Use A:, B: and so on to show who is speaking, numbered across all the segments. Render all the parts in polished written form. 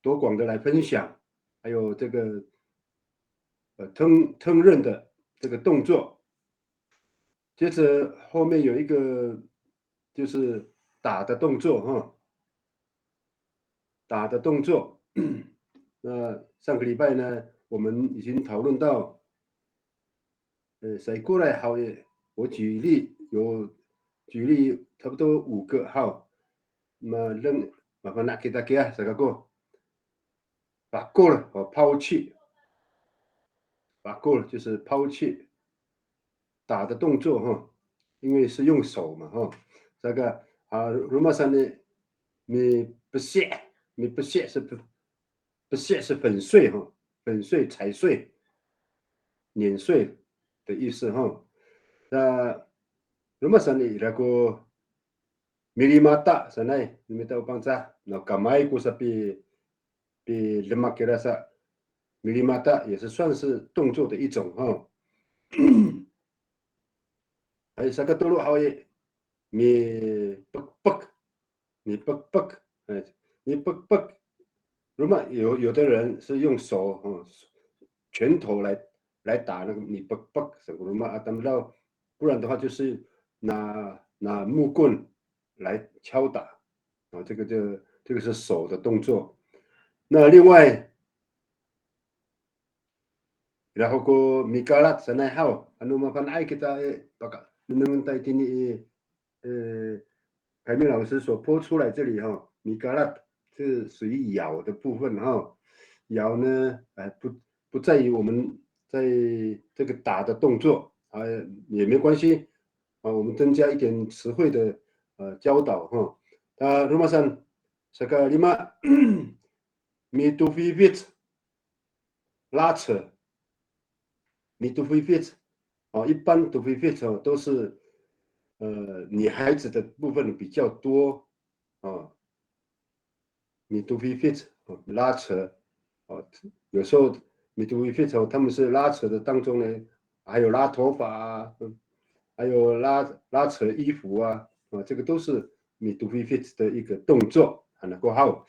A: 多广的来分享，还有这个烹饪的这个动作。接着后面有一个就是打的动作哈，打的动作。那上个礼拜呢，我们已经讨论到，谁过来好也，我举例差不多5个号，那麻烦拿给大家这个过，把过了和抛弃，把过了就是抛弃打的动作哈，因为是用手嘛哈，这个啊，罗马上呢，你不屑是粉碎哈，粉碎踩碎。碾碎的意思哈。那那么上呢，那个milimata sana你们都帮着，那干嘛一个是比lemak kira sa milimata 也是算是动作的一种哈。还有啥个道路好耶？你啵啵，你啵啵，哎，你啵啵。如果有的人是用手拳头来打那个你啵啵什么嘛啊，等不到，不然的话就是拿木棍来敲打啊，这个是手的动作。那另外，然后个米嘎拉sana how anu mapan ai kita能在听你海明老师所播出来这里哈，米嘎拉是属于咬的部分哈，咬呢不在于我们在这个打的动作啊，也没关系啊，我们增加一点词汇的教导哈。rumah san sekali lima mitu vivit 拉扯。你读 f fit 哦，一般读 fit 哦都是女孩子的部分比较多哦。你读 fit 哦拉扯哦，有时候你读 fit 哦，他们是拉扯的当中呢，还有拉头发啊，还有拉扯衣服啊，这个都是你读 fit 的一个动作，能够好。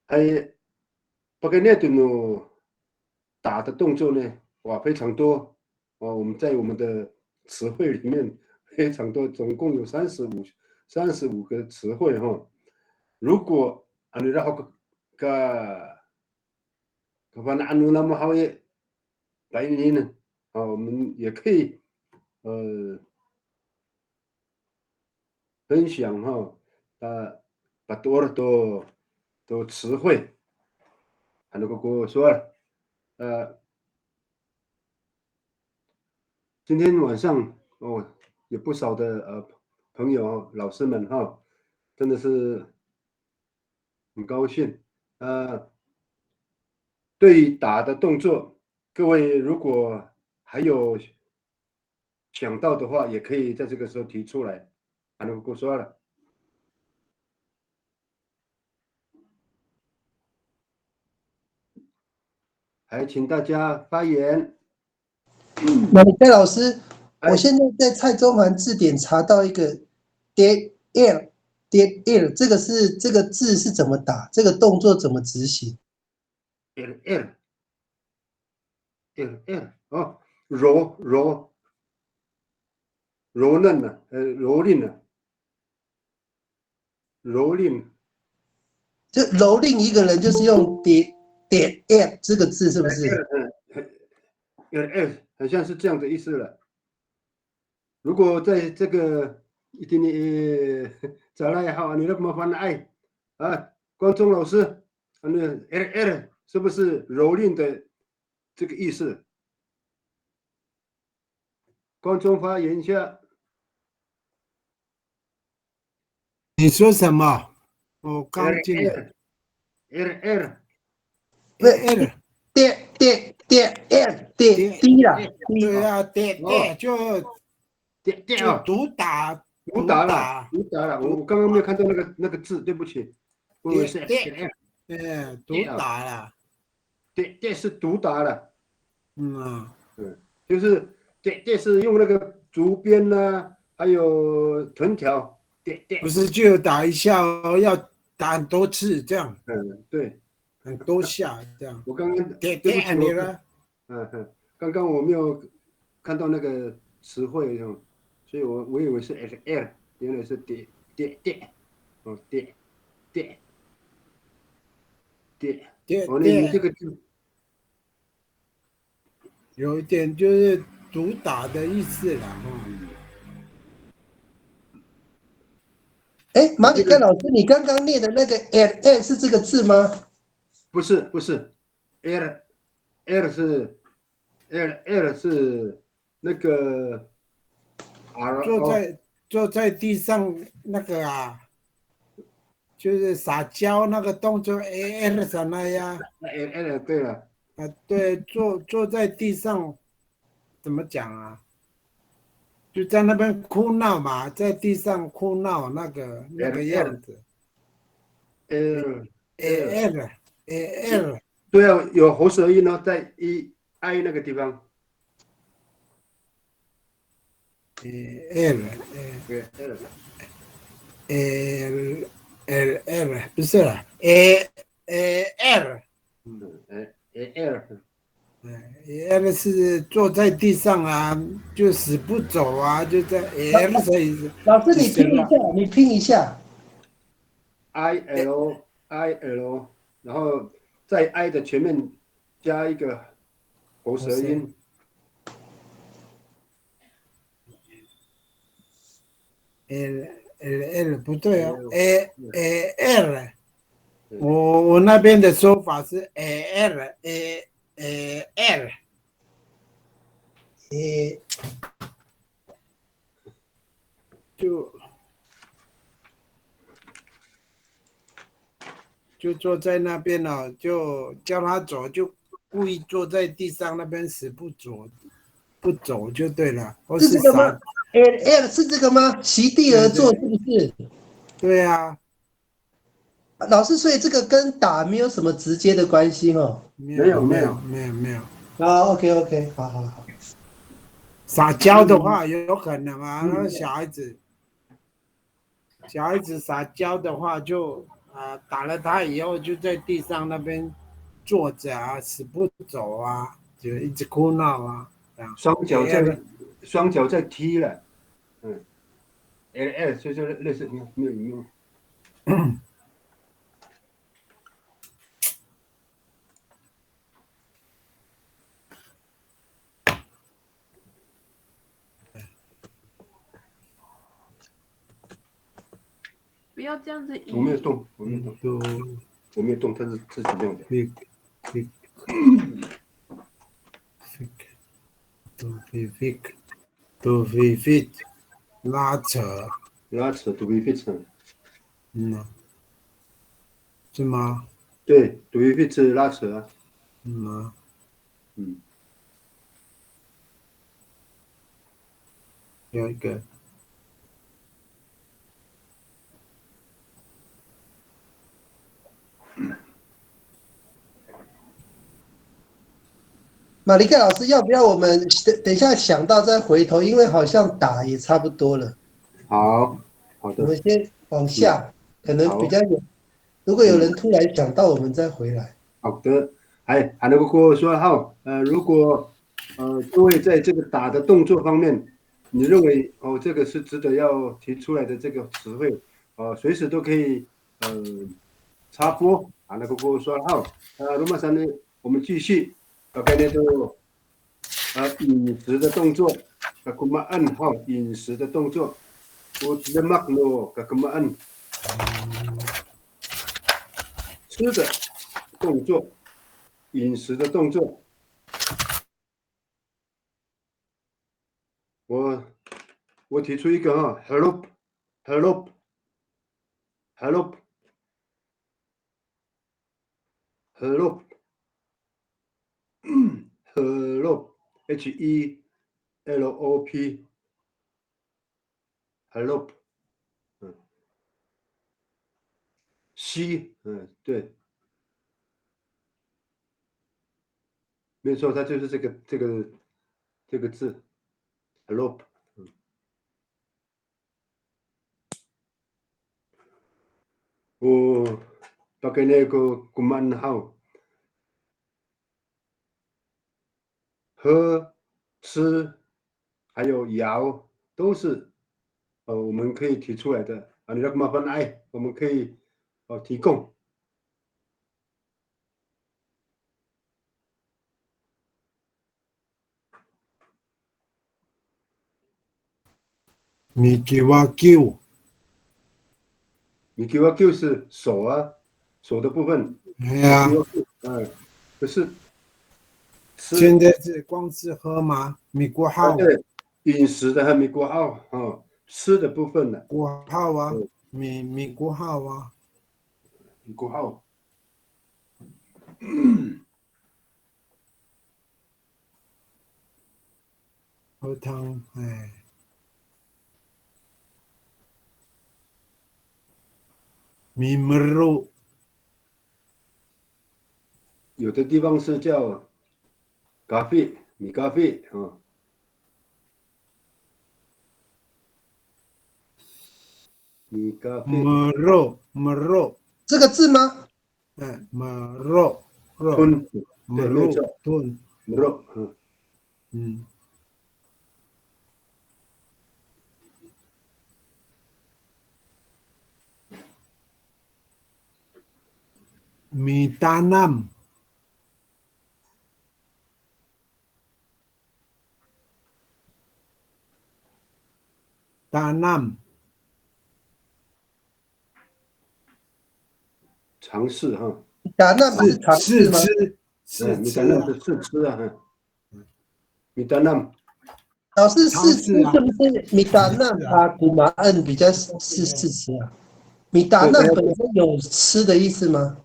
A: 还不跟那种打的动作呢，哇，非常多哦。我们在我们的词汇里面非常多，总共有35个词汇哈。如果你然后那安努那么好耶，白人呢啊，我们也可以分享哈把多的词汇，还能够跟我说今天晚上哦，有不少的朋友老师们哈，真的是很高兴。对于打的动作，各位如果还有想到的话，也可以在这个时候提出来，还能够说了。还请大家发言。
B: 那戴老师，我现在在蔡中涵字典查到一个 dead air， 这个字是怎么打？这个动作怎么执行
A: air 哦，蹂躏了，蹂躏了，蹂躏。
B: 就蹂躏一个人，就是用 dead air 这个字，是不是
A: ？air 很像是这样的意思了。如果在这个一定再来也好，你那麻烦爱啊，观众老师，那 air 是不是蹂躏的这个意思？观众发言一下。
C: 你说什么？我刚进来。
A: air
B: 不是 air 低啦，
C: 对啊，跌就毒打了。
A: 我刚刚没有看到那个字，对不起。我以为是 air，
C: 毒打了。
A: 跌是毒打了。
C: 就是
A: 跌是用那个竹鞭啊，还有藤条。
C: 不是就打一下哦，要打很多次这样，
A: 对，
C: 很多下这样。
A: 我刚刚
C: 点
A: 对不起，
C: 你了，
A: 刚刚我没有看到那个词汇，所以我以为是 L，原来是点，点点，你这个字
C: 有一点就是毒打的意思了。
B: 哎，马里克老师，你刚刚念的那个 at 是这个字吗？
A: 不是，L 是 L 是那个 R
C: 坐在地上那个啊，就是撒娇那个动作 ，L 什么呀？L
A: 对了，
C: 对，坐在地上，怎么讲啊？就在那边哭闹嘛，在地上哭闹那个样子。
A: L
C: L L
A: 对啊，有喉舌音哦，在I 那个地方。
C: L
A: 对 L
C: L L 不是了，L
A: L
C: L 是坐在地上啊，就死不走啊，就在 L 所以
B: 老师，你
C: 是什么？
B: 拼一下。
A: I L，然后在 I 的前面加一个喉舌音。
C: L 不对哦，L，我那边的说法是 L，就坐在那边哦，就叫他走，就故意坐在地上那边死不走就对了，或
B: 是这个吗
C: 是傻，？L
B: 是这个吗？席地而坐是不是？
C: 对啊，
B: 老师，所以这个跟打没有什么直接的关系哦。
A: 没有没有，
C: 没有，
B: 啊，OK，好好好。
C: 撒娇的话有可能啊，那小孩子撒娇的话就打了他以后就在地上那边坐着啊，死不走啊，就一直哭闹啊，这样。
A: 双脚在踢了。L 就是类似没有用。
D: 不要这样子移。
A: 我没有动，它是自己用的。
C: to be fit 拉扯，to
A: be fit。
C: 是吗？
A: 对，to be fit 拉扯啊。
C: 有一个。
B: 马里克老师，要不要我们等一下想到再回头？因为好像打也差不多了。
A: 好
B: 我
A: 的。
B: 们先往下，可能比较有。如果有人突然想到，我们再回来。
A: 好的，还能够说好，如果各位在这个打的动作方面，你认为这个是值得要提出来的这个词汇，随时都可以插播啊，那个说好，罗马山呢，我们继续，OK，那就饮食的动作，我们按好饮食的动作，我直接 mark 咯，我们按吃的动作。饮食的动作，我提出一个hello，hello，hello，hello，hello，吸，对，没错，它就是这个字，hello。我pakai那个kuman好，喝、吃，还有摇，都是我们可以提出来的啊。你那个麻烦爱，我们可以提供。
C: 米基瓦 Q，
A: 米基瓦 Q 是手啊，手的部分。
C: 哎呀，
A: 可是
C: 现在是光是喝吗？米国号，
A: 对，饮食的和米国号吃的部分呢？
C: 国号啊，米国号啊，
A: 米国号。
C: 喝汤，哎，米焖肉，
A: 有的地方是叫咖啡，米咖啡啊。米咖啡。
C: 焖肉，
B: 这个字吗？
C: 焖肉，
A: 吞，对，没有错，
C: 吞，
A: 肉，
C: 米tanam，
A: 尝试哈。
B: 打那不是尝试吗？
A: 米达纳是试吃啊，米达纳。
B: 老师试吃是不是米达纳啊？古马恩比较是试吃啊。米达纳本身有吃的意思吗？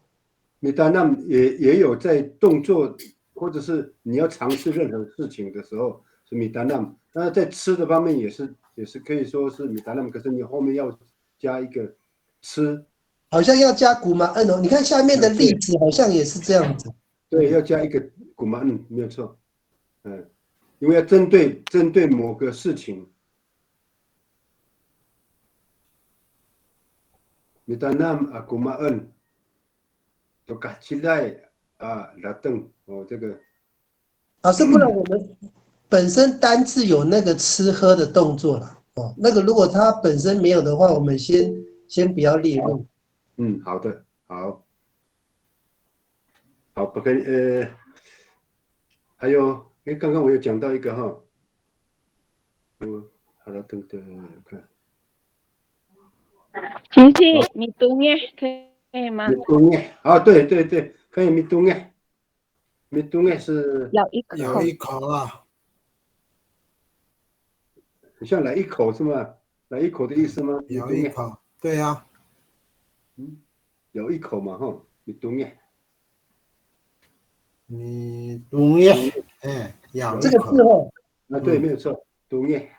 A: 米达纳也有在动作，或者是你要尝试任何事情的时候是米达纳。那在吃的方面也是可以说是米达纳，可是你后面要加一个吃，
B: 好像要加古马恩哦。你看下面的例子好像也是这样子。
A: 对，要加一个古马恩，没有错。因为要针对某个事情。米达纳啊，古马恩。都改起来啊，拉登这个。
B: 老师，不然我们本身单字有那个吃喝的动作了哦。那个如果它本身没有的话，我们先不要列入。
A: 好的，好，不可以还有刚刚我有讲到一个哈，好了，等看。
E: 亲戚，米冬耶，可以吗？
A: 米冬耶，对，可以米冬耶，米冬耶是
E: 咬一口，
C: 咬一口啊，
A: 你像来一口是吗？来一口的意思吗？
C: 咬一口，对呀，
A: 咬一口嘛哈，米冬耶。
C: 米冬耶，咬
B: 这个字哦，
A: 对，没有错，冬耶，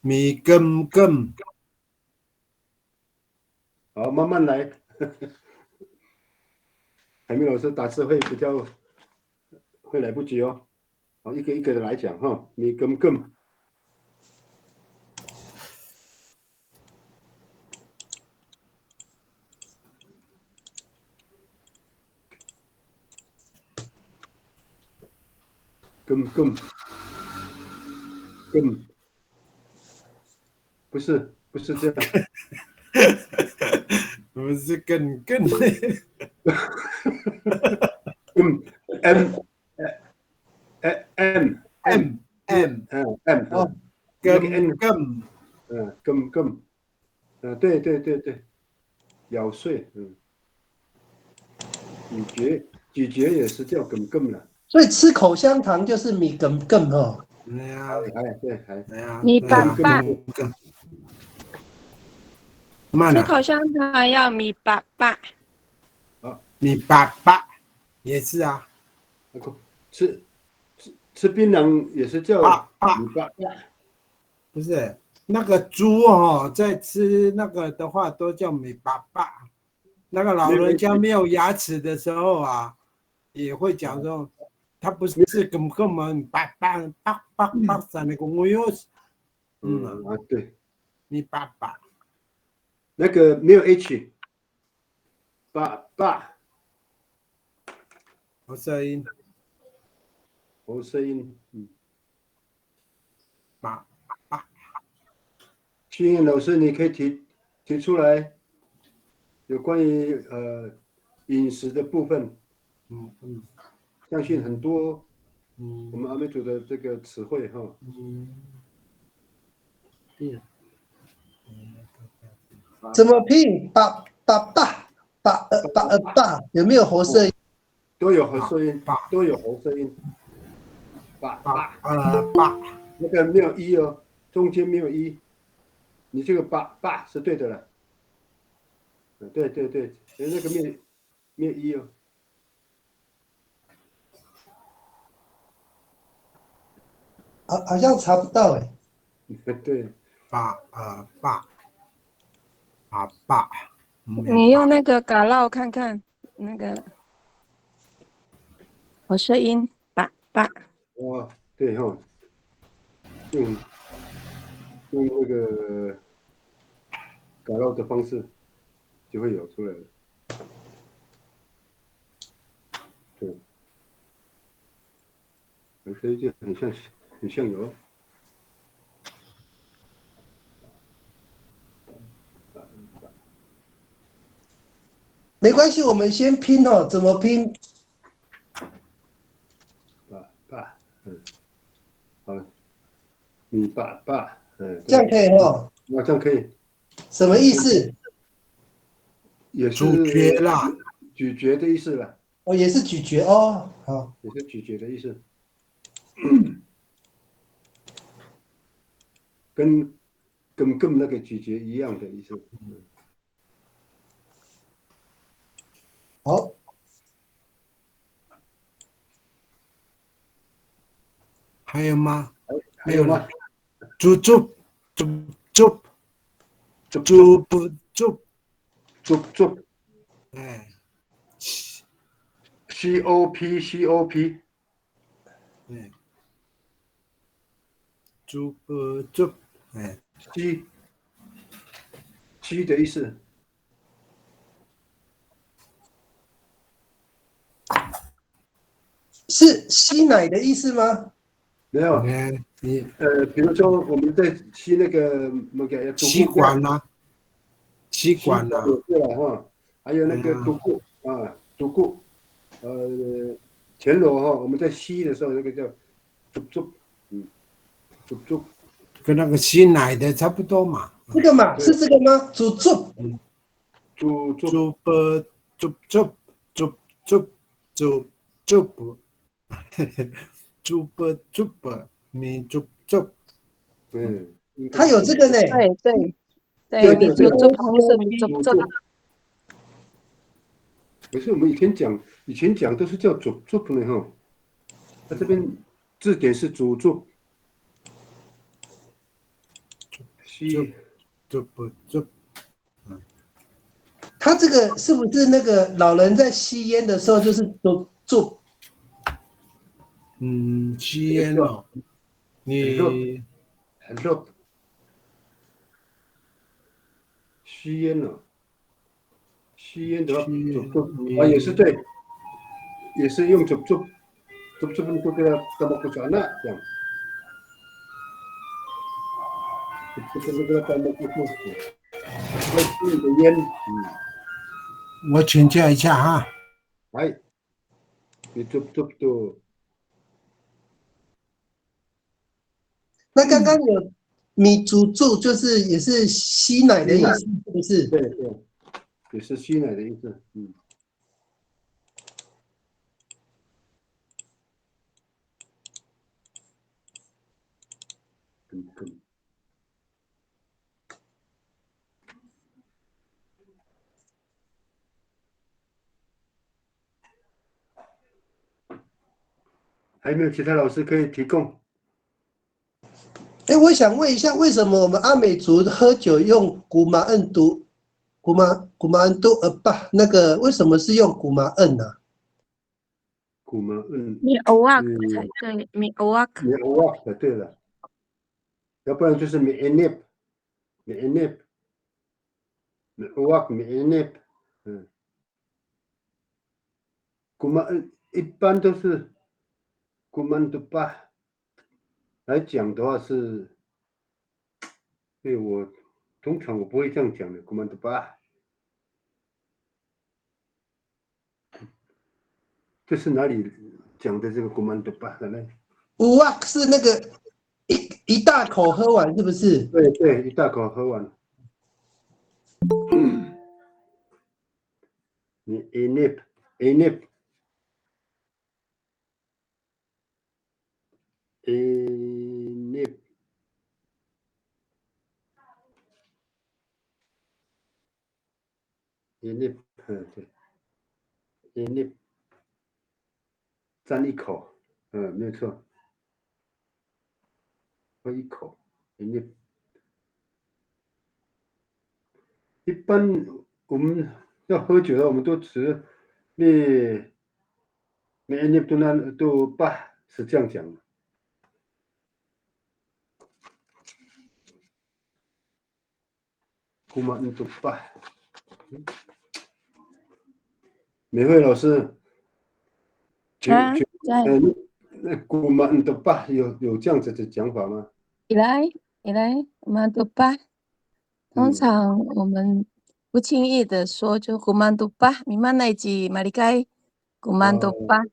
C: 米根根。
A: 好，慢慢来。海明老师打字会比较会来不及哦。好，一个一个的来讲哈。米根根，根，不是这样。
C: 不是根
A: M 对，咬碎，咀嚼也是叫根了。
B: 所以吃口香糖就是米根哦。
E: 米爸爸，吃口香糖要米爸爸。
C: 米爸爸也是啊。
A: 吃槟榔也是叫米爸爸。
C: 不是那个猪哦，在吃那个的话都叫米爸爸。那个老人家没有牙齿的时候啊，也会讲说，他不是根本爸爸在那个我有，
A: 对，
C: 米爸爸。
A: 那个没有 H， 爸，
C: 喉舌音，
A: 喉舌音，
C: 爸，
A: 青燕老师，你可以提出来有关于饮食的部分，相信很多我们阿美族的这个词汇哈。
B: 怎么拼？爸，有没有喉舌音？
A: 都有喉舌音，都有喉舌音。爸，那个没有一哦，中间没有一，你这个爸是对的了。对，那个没有一哦。
B: 好像查不到哎。
A: 对，
C: 爸，
E: 你用那个嘎烙看看，那个喉舌音，爸。
A: 哦，对哈，用那个改烙的方式就会有出来了。对，所以就很像有。
B: 没关系，我们先拼哦，怎么拼？
A: 爸，好，你爸，
B: 这样可以哦。
A: 那这样可以。
B: 什么意思？
A: 也是
C: 咀嚼啦，
A: 咀嚼的意思啦。
B: 哦，也是咀嚼哦。好，
A: 也是咀嚼的意思，跟那个咀嚼一样的意思。
B: 好，
C: 还有吗？
A: 还有吗？
C: 猪，哎。
A: COP，
C: 哎，猪，哎，
A: 吸的意思。
B: 是吸奶的意思吗？
A: 没有，
C: 你
A: 比如说我们在吸那个
C: 吸管啊，吸管啊，
A: 也是了哈，还有那个独固，前螺哈，我们在吸的时候那个叫竹，
C: 跟那个吸奶的差不多嘛。
B: 这个嘛，是这个吗？煮，它有这个呢。
E: 对，米猪红色米猪。
A: 可是我们以前讲都是叫竹呢哈，它这边字典是竹，吸。
B: 它这个是不是那个老人在吸烟的时候就是煮？
C: 吸烟哦，你
A: 很热，吸烟了，吸烟的话，也是对，也是用竹不给它怎么不转了这样，不给它怎么不那吸你的烟，
C: 我请教一下哈。
A: 哎，你都。
B: 那刚刚有米煮，就是也是吸奶的意思，是不是？
A: 对，也是吸奶的意思，还有没有其他老师可以提供？
B: 哎，我想问一下，为什么我们阿美族喝酒用古马恩都那个为什么是用古马恩呢？
A: 古吗？
E: 米欧瓦才对，米欧瓦。
A: 米欧瓦才对了，要不然就是米 enep， Uwak mi'inib，一般都是kuman tupa 来讲的话是，因为通常我不会这样讲的，kuman tupa，这是哪里讲的这个 kuman tupa 的呢？
B: 乌哇是那个一大口喝完是不是？
A: 对对，一大口喝完。你 inib inib inib inib， 对 inib， 沾一口，没有错，喝一口 inib。一般我们要喝酒的，我们都吃你 inib 都把是这样讲的。kuman tupa， 美惠老师，
E: 在
A: 那 kuman tupa 有这样子的讲法吗？
E: 以来kuman tupa，通常我们不轻易的说就kuman tupa，你们那句马里盖kuman tupa，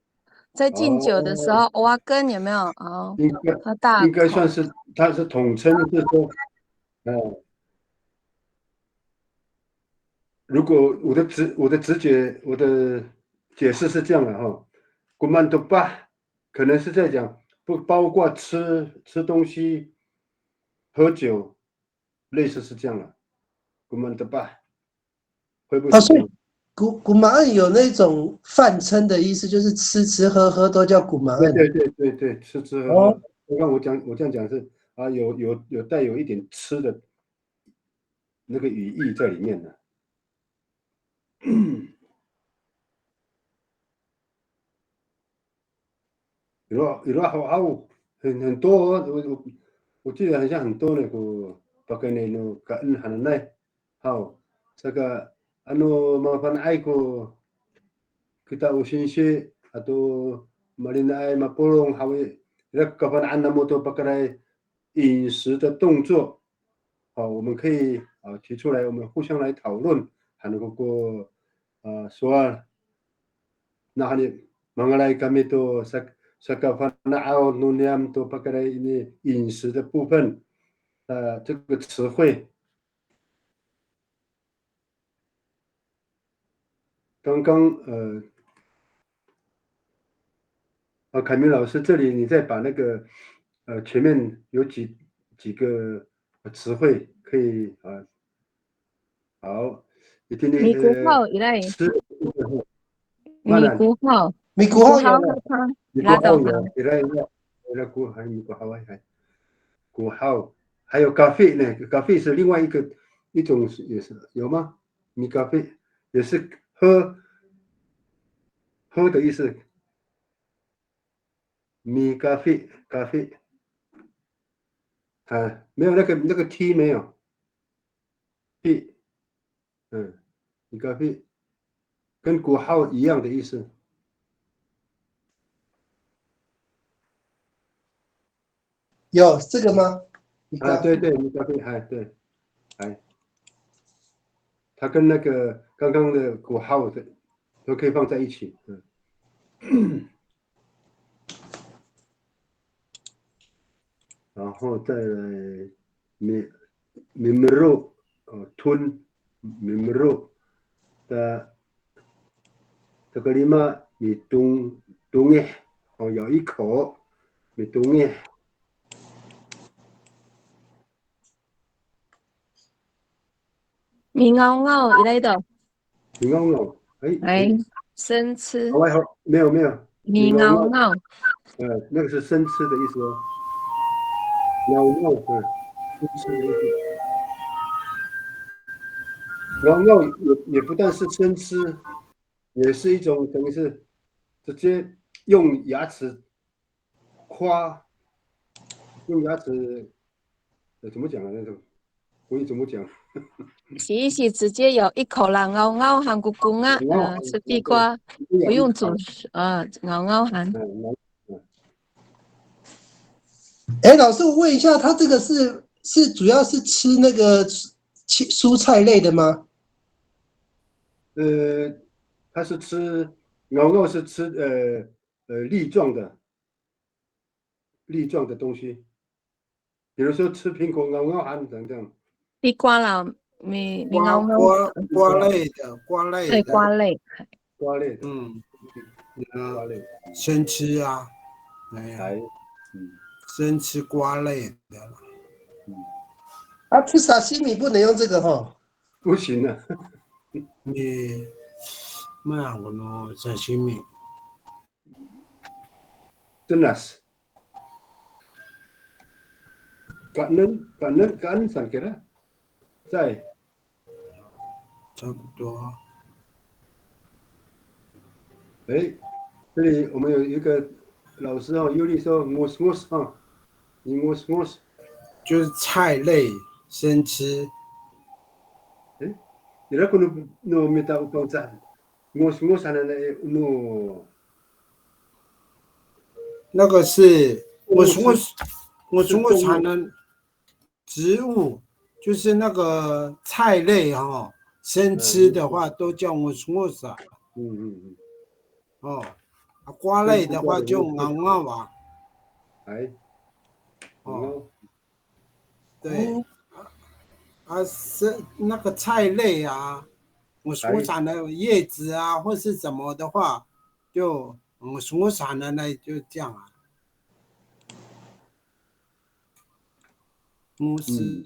E: 在敬酒的时候，挖根有没有？哦，喝大口，
A: 应该算是它是统称，就是说，如果我的直觉，我的解释是这样的哈，kuman tupa 可能是在讲不包括吃东西、喝酒，类似是这样的，kuman tupa 会不会是这样？
B: 古马恩有那种泛称的意思，就是吃喝喝都叫古马恩。
A: 对，吃喝喝。我看我这样讲是啊，有带有一点吃的那个语义在里面的。有好很多，我记得好像很多那个pakai那个很耐好这个麻烦爱个 kita usinsi atau malina ai mapolong hawi kapan anda moto pakai 饮食的动作，好，我们可以提出来，我们互相来讨论，还能够说那里 mengenai kami tu sakafana nuniam tu pakai ini 饮食的部分，这个词汇，刚刚凯明老师这里你再把那个前面有几个词汇可以好，一定的
E: 米古号以来，
A: 吃，
E: 米古号，
B: 米古号有
E: 喝汤，
A: 米
E: 拉倒
A: 古号有，来古还米古号还古号，还有咖啡呢，咖啡是另外一种也是有吗？米咖啡也是喝的意思。米咖啡没有那个 T 没有 T， 米咖啡跟古号一样的意思。
B: 有这个吗？
A: 对，米咖啡对，它跟那个刚刚的古号的都可以放在一起。然后再来mimro 吞 mimro 的这个里嘛米东耶咬一口米东耶。
E: 米熬熬以来的，
A: 米熬熬，
E: 来生吃，
A: 没有
E: 米熬熬，
A: 那个是生吃的意思哦。熬熬，生吃的意思。熬熬也不但是生吃，也是一种等于是直接用牙齿用牙齿怎么讲啊？那种，我怎么讲？
E: 洗一洗，直接有一口啦，咬咬含咕咕啊，吃地瓜不用煮，咬咬含。
B: 哎，老师，我问一下，他这个是主要是吃那个蔬菜类的吗？
A: 它是吃牛肉是吃粒状的东西，比如说吃苹果咬含等等。
E: 地瓜啦，你咬咬。
C: 瓜类的，
E: 对，瓜类。
A: 瓜类的，
C: 瓜类，生吃啊，哎呀，生吃瓜类的。
B: 啊，吃沙西米不能用这个哈。
A: 不行啊。
C: 你嘛我喏，沙西米。
A: 真的是。Kanan saya kira, 在
C: 差不多。
A: 哎，这里我们有一个老师哦，尤里说 mus 啊，你 mus
C: 就是菜类生吃。
A: 哎，你那个no minta upang saan mus 还是 no
C: 那个是我产的植物，就是那个菜类哈，生吃的话都叫我啥。哦，瓜类的话就咬吧。
A: 哎，
C: 哦，对，是那个菜类啊，我产的叶子啊，或是什么的话，就我产的那就这样啊。木斯，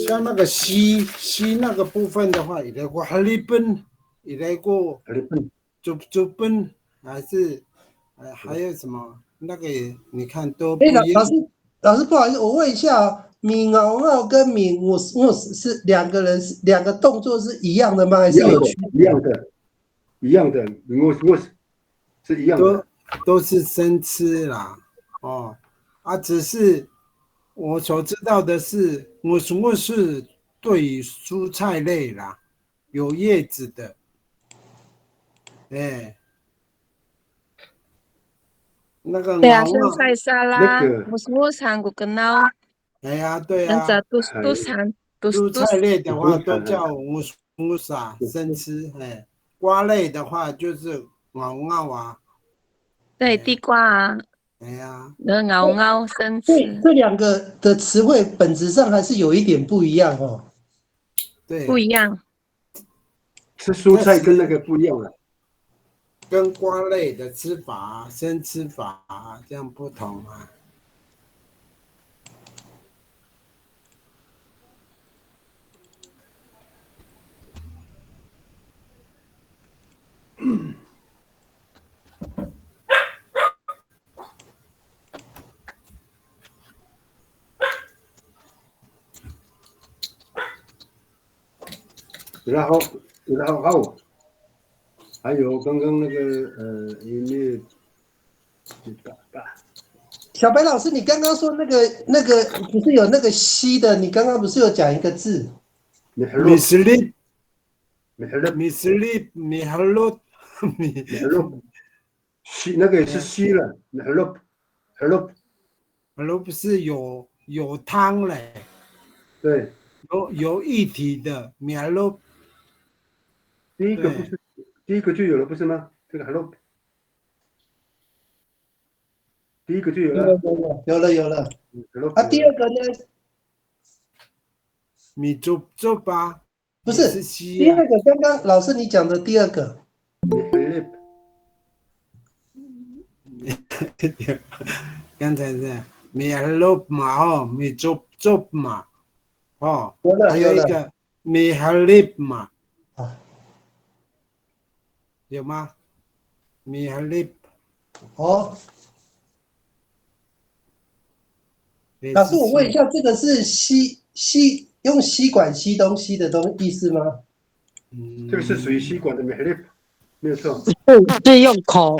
C: 像那个西那个部分的话，也过哈利本，也过就本，还是还有什么那个你看都不一样。
B: 老师不好意思，我问一下哦，米咬咬跟米我是两个动作是一样的吗？还是有区别？
A: 一样的，我是一样的，
C: 都是生吃啦。哦，只是我所知道的是，我是对于蔬菜类啦，有叶子的，哎，那个
E: 对啊，生菜沙拉，我产骨跟捞。
C: 哎呀，对啊，
E: 蔬
C: 菜类的话都叫木沙生吃，哎，瓜类的话就是咬啊。
E: 对，地瓜啊。
C: 哎呀，
E: 咬生吃。
B: 这两个的词汇本质上还是有一点不一样哦。
C: 对，
E: 不一样。
A: 吃蔬菜跟那个不一样了。
C: 跟瓜类的吃法、生吃法这样不同啊。
A: 然后还有刚刚那个里面
B: 小白老师，你刚刚说那个不是有那个西的？你刚刚不是有讲一个字？
C: 米斯利，
A: 西那个也是西了，
C: 不是有汤嘞？
A: 对，
C: 有液体的米露。
A: 第一个就有了，不是吗？这个第一个就有了，
B: 有了。第二个呢？
C: 米粥吧？
B: 不是，第二个刚刚老师你讲的第二个。
C: 刚才是米露嘛，哦，米粥嘛，哦，还有一个米哈利嘛，有吗？米哈利。
B: 哦。老师，我问一下，这个是用吸管吸东西的意思吗？
A: 这个是属于吸管的 mehlip， 没有错。
E: 是用口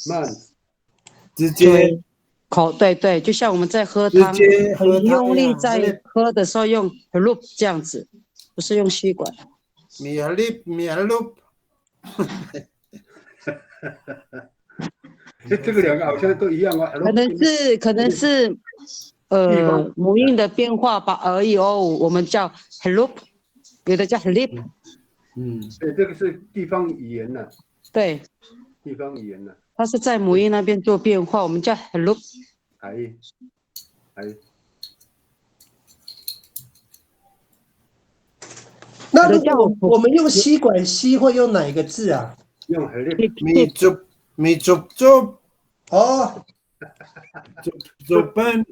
A: 慢，
C: 直接
F: 口，对对，就像我们在喝
C: 直
F: 汤，
C: 接喝
F: 很
C: 汤
F: 用力
C: 呀
F: 在喝的时候用 loop 这样子，不是用吸管。
C: 免录，
A: 这个两个好像都一样啊。
F: 可能是
A: 地方
F: 母音的变化吧而已哦。我们叫 loop， 有的叫 lip，
A: 对，这个是地方语言呐，
F: 对，
A: 地方语言呐，
F: 它是在母音那边做变化，我们叫 loop。
A: 还
B: 那如果我们用吸管吸，会用哪一个字啊？
A: 用还是
C: 米粥，
B: 哦，
C: 粥笨，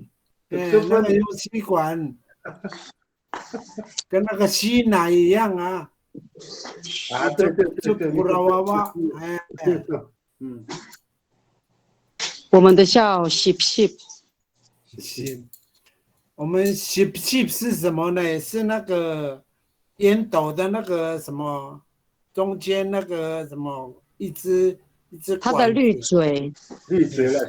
C: 那个用吸管，跟那个吸奶一样啊。
A: 啊，对，
C: 布拉娃娃，
F: 我们的叫 ship，
C: 我们 ship 是什么呢？是那个烟斗的那个什么，中间那个什么一只
F: 它的滤嘴
A: 了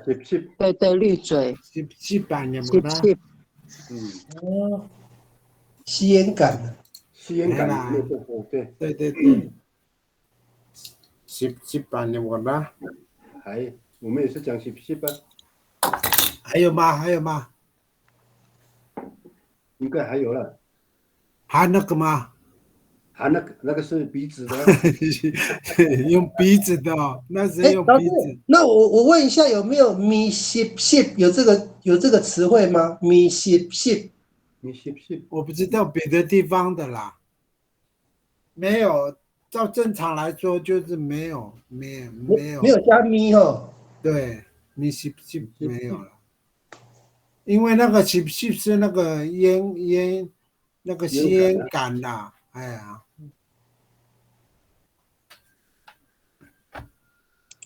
A: ，ship，
F: 对对，滤嘴
C: ship 版有没有？
F: ship，
B: 哦，吸烟杆，
A: 吸烟杆，对
C: ，ship 版有没有？
A: 我们也是讲 ship 啊。
C: 还有吗？
A: 应该还有了。
C: 还那个吗？
A: 还那个是鼻子的，
C: 用鼻子的，那是用鼻子。
B: 那我问一下，有没有 me ship ship 有这个词汇吗 ？me ship ship，me
A: ship ship，
C: 我不知道别的地方的啦，没有。照正常来说就是没有
B: 没有加 me 哈。
C: 对 ，me ship ship 没有了，因为那个 ship ship 是那个烟那个吸烟杆啦，哎呀。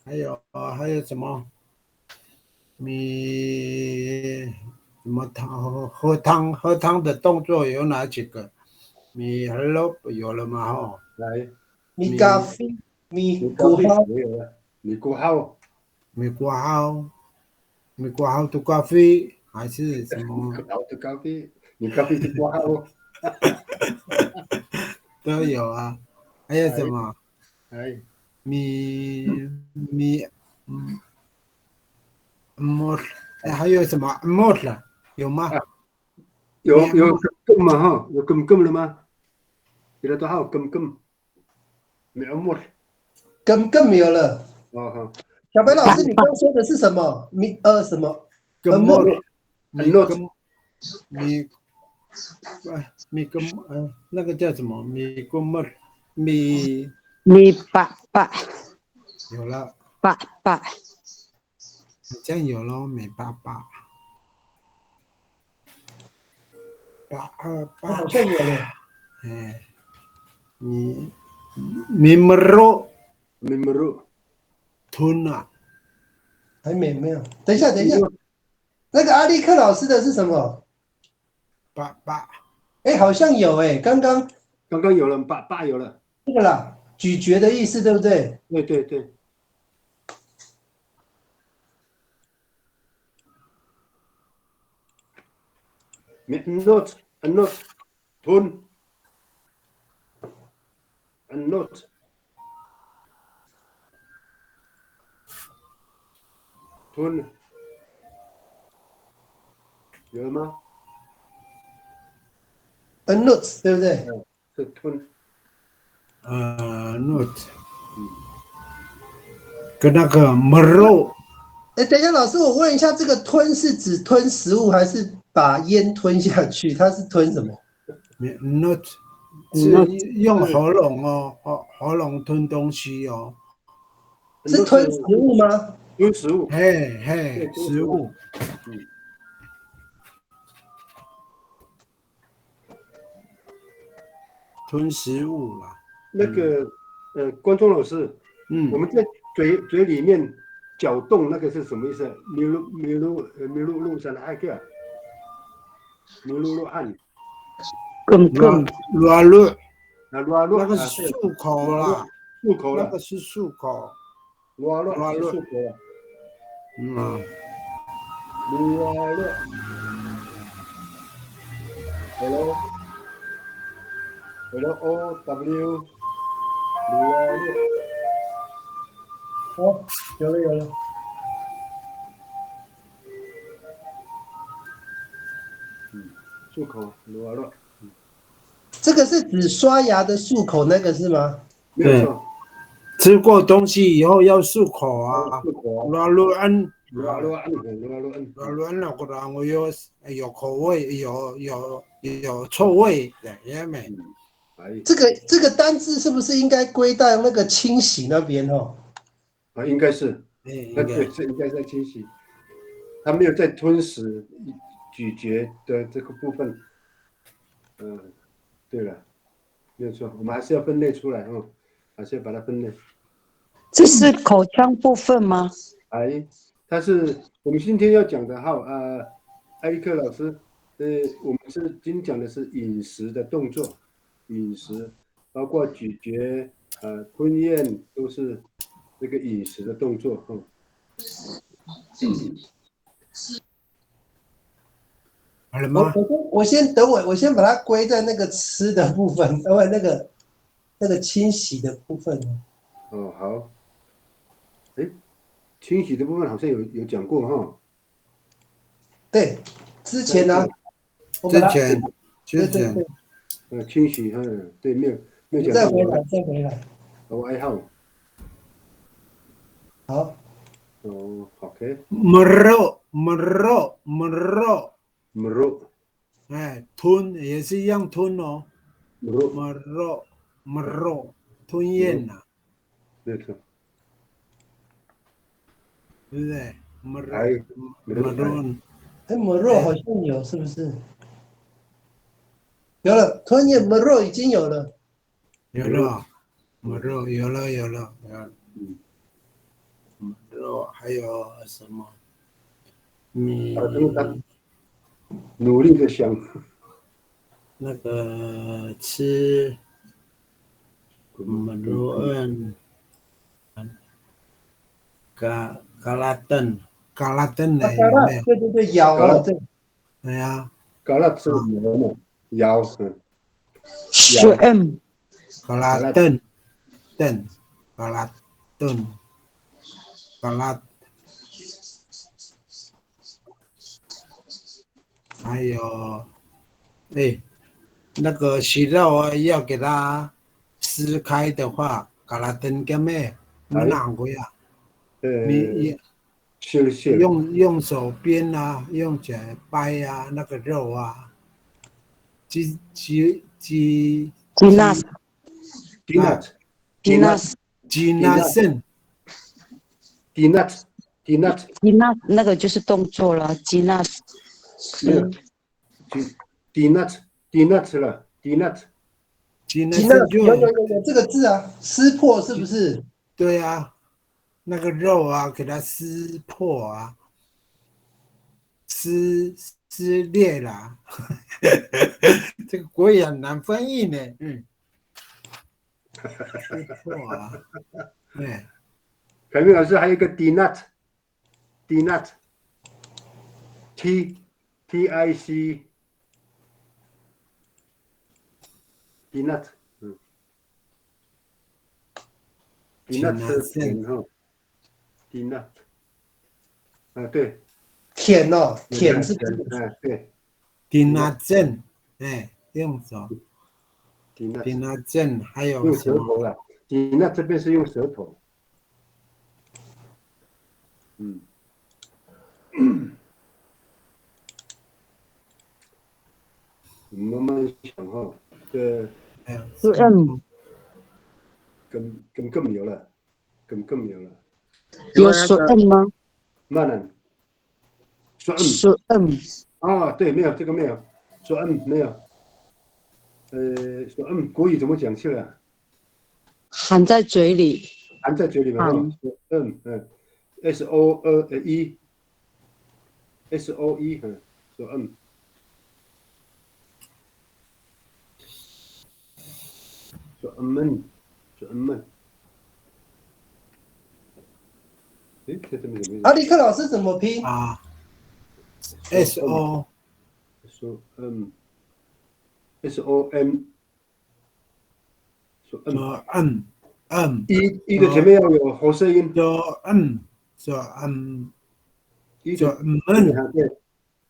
C: 还有什么？你什么喝汤的动作有哪几个？你 hello 有了吗？哈，
A: 来，
B: 米咖啡，米鼓号
A: 没有了，米鼓号
C: 的咖啡还是什么？
A: 的咖啡，米咖啡的鼓号
C: 都有啊。还有什么？还有什么了？有吗？
A: 有根嘛哈？有根了吗？现在都还有根，没有木。
B: 根没有了。
A: 哦，
B: 小白老师，你刚说的是什么？什么？
C: 根那个叫什么？米
F: 爸，
C: 有了。
F: 爸，
C: 这样有了米爸。
B: 好像有了。
C: 米么肉
A: 吞
C: 啊，
B: 还没有。等一下，那个阿力克老师的是什么？
C: 爸。
B: 好像有刚刚
A: 有了，爸有了。
B: 这个啦，咀嚼的意思，对不对？
A: 对。not 吞 not 吞，有了吗
B: ？not 对不对？
A: 是吞。
C: not 跟那个么肉。
B: 等一下，老师，我问一下，这个吞是指吞食物，还是把烟吞下去？它是吞什么
C: ？not 是用喉咙哦，喉咙吞东西哦。
B: 是吞食物吗？
A: 吞食物。
C: 嘿，食物。吞食物啊。
A: 那个观众老师，我们在嘴里面搅动那个是什么意思？米露上来个，米露按，
C: 撸，
A: 那
C: 个是漱口啦，那个是漱口，
A: 撸是漱口了。鲁阿洛 ，L O W 鲁阿洛，
B: 哦，有了有了。
A: 漱口鲁阿洛，
B: 这个是指刷牙的漱口那个是吗？
A: 没有错。
C: 吃过东西以后要漱口啊。
A: 漱口，
C: 罗罗恩，
A: 鲁阿洛安，鲁阿洛安，
C: 罗罗恩那个然后有口味，有臭味的，也没。
A: 哎，
B: 这个单字是不是应该归到那个清洗那边哦？
A: 啊，应该是，对，是应该在清洗，他没有在吞食、咀嚼的这个部分。对了，没有错，我们还是要分类出来哦，还是要把它分类。
F: 这是口腔部分吗？
A: 哎，它是我们今天要讲的哈，艾利克老师，我们是今天讲的是饮食的动作，饮食包括咀嚼、吞咽都是这个饮食的动作哈。
C: 好了吗？
B: 我先等我先把它归在那个吃的部分，那个清洗的部分。
A: 哦，好，哎，清洗的部分好像有讲过哈。
B: 对，之前呢、我
C: 之
B: 把它
C: 前
A: 清洗，对，没有讲
B: 再
A: 到
B: 回来。
A: 我爱好。
B: 好，
A: 哦，OK，
C: 没肉，
A: 母肉，
C: 哎，吞也是一样吞哦，
A: 母肉，
C: 没肉，吞咽呐，
A: 没有错。
C: 对不对？没肉，
A: 哎，
C: 没肉，
B: 哎，母肉好像有，是不是？有了，吞咽母肉已经有了。
C: 有了，没肉，有了，没肉，还有什么？
A: 努力的想。
C: 那个吃没肉嘎拉登呢有没有？
B: 对，咬了，对。
C: 对呀，
A: 嘎拉是馍嘛，腰，
F: 是 M
C: 嘎拉登，嘎拉登，嘎拉，还有，哎，那个洗肉啊，要给它撕开的话，嘎拉登干咩？没拿过呀？你
A: 谢了。
C: 用手边啊，用脚掰啊，那个肉啊，鸡
F: ，Ginas
A: Dinat，
F: 那个就是动作了，Ginas
A: 没有，Dinat 了，Dinat，
B: 有这个字啊，撕破是不是？
C: 对啊，那个肉啊，给它撕破啊，撕裂了，这个国语很难翻译呢，撕破啊，对，
A: 凯明老师还有一个 Dinat，T-I-C Dinat， Dinat 是甜哈 ，Dinat， 对，
B: 舔哦，舔是不是？
A: 对
C: 丁拿镇，用手，丁
A: ，Dinat
C: 拿镇还有
A: 用
C: 什么？
A: 舌头了，Dinat 这边是用舌头，我们慢慢想哈，这
F: 是 M
A: 更有了，更有了，
F: 有是 M 吗？
A: 慢了，说
F: 是 M
A: 啊，对，没有这个没有，说没有，说国语怎么讲去了？
F: 含在嘴里，
A: 含在嘴里面哈，说SOE SOE，说说闷，说闷。哎，这怎么有没有？
B: 阿力克老师怎么拼？
C: 啊 S O
A: SOM 说
C: 说 M
A: 一的前面要有喉舌音，
C: 说 M 说 M 说
A: 一的
C: M
A: 对，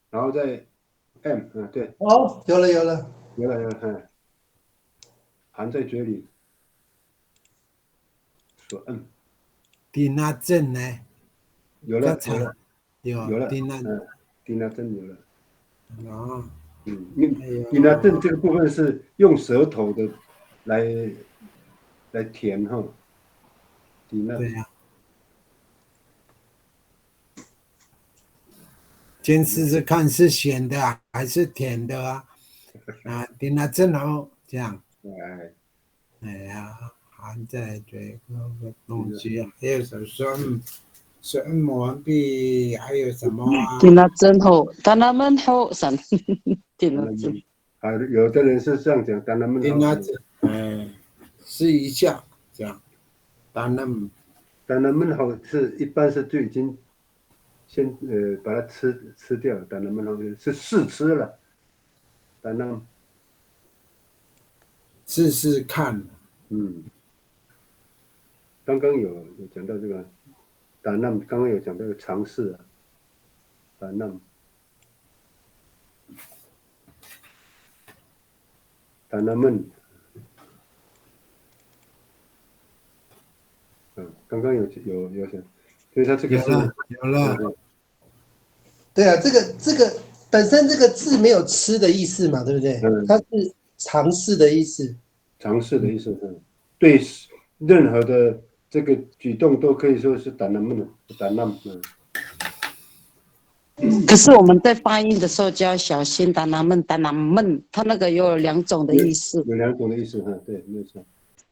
A: 然后再 M 对，
B: 哦，有了，
A: 有了，含在嘴里，说
C: 迪那镇呢？
A: 有了
C: 迪那
A: 低那真有了。
C: 哦，
A: 低那真这个部分是用舌头的来填哈，低那
C: 对呀。先试试看是咸的还是甜的啊？迪那镇哦，这样。哎呀，含在嘴个东西，还有什么酸磨币，还有什么啊？
F: 迪那真好，但他们好神，迪那真。
A: 有的人是这样讲，但他们
C: 迪那镇，试一下这样，但
A: 他们好是一般是就已经先把它吃掉，但他们好是试吃了，但那
C: 试试看。
A: 刚刚有讲到这个，刚刚有讲到尝试啊，但他们，刚刚有讲，所以他这个是
C: 有了。
B: 对啊，这个本身这个字没有吃的意思嘛，对不对？它是尝试的意思。
A: 尝试的意思，对任何的这个举动都可以说是胆们。
F: 可是我们在发音的时候就要小心，达那闷，它那个有两种的意思。
A: 有两种的意思，对，没错。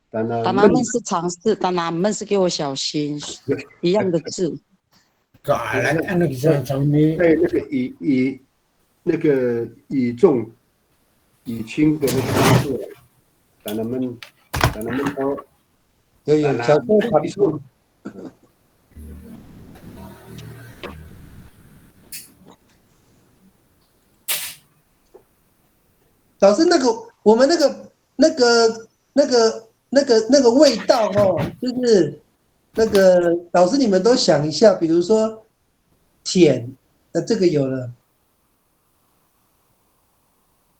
A: 达那
F: 闷是尝试，达那闷是给我小心，一样的字。
C: 来看那个像什么？
A: 在那个以重以轻的那个字，达那闷哦，
B: 有小时候传说。老师，我们那个味道哦，就是那个老师你们都想一下，比如说甜，这个有了，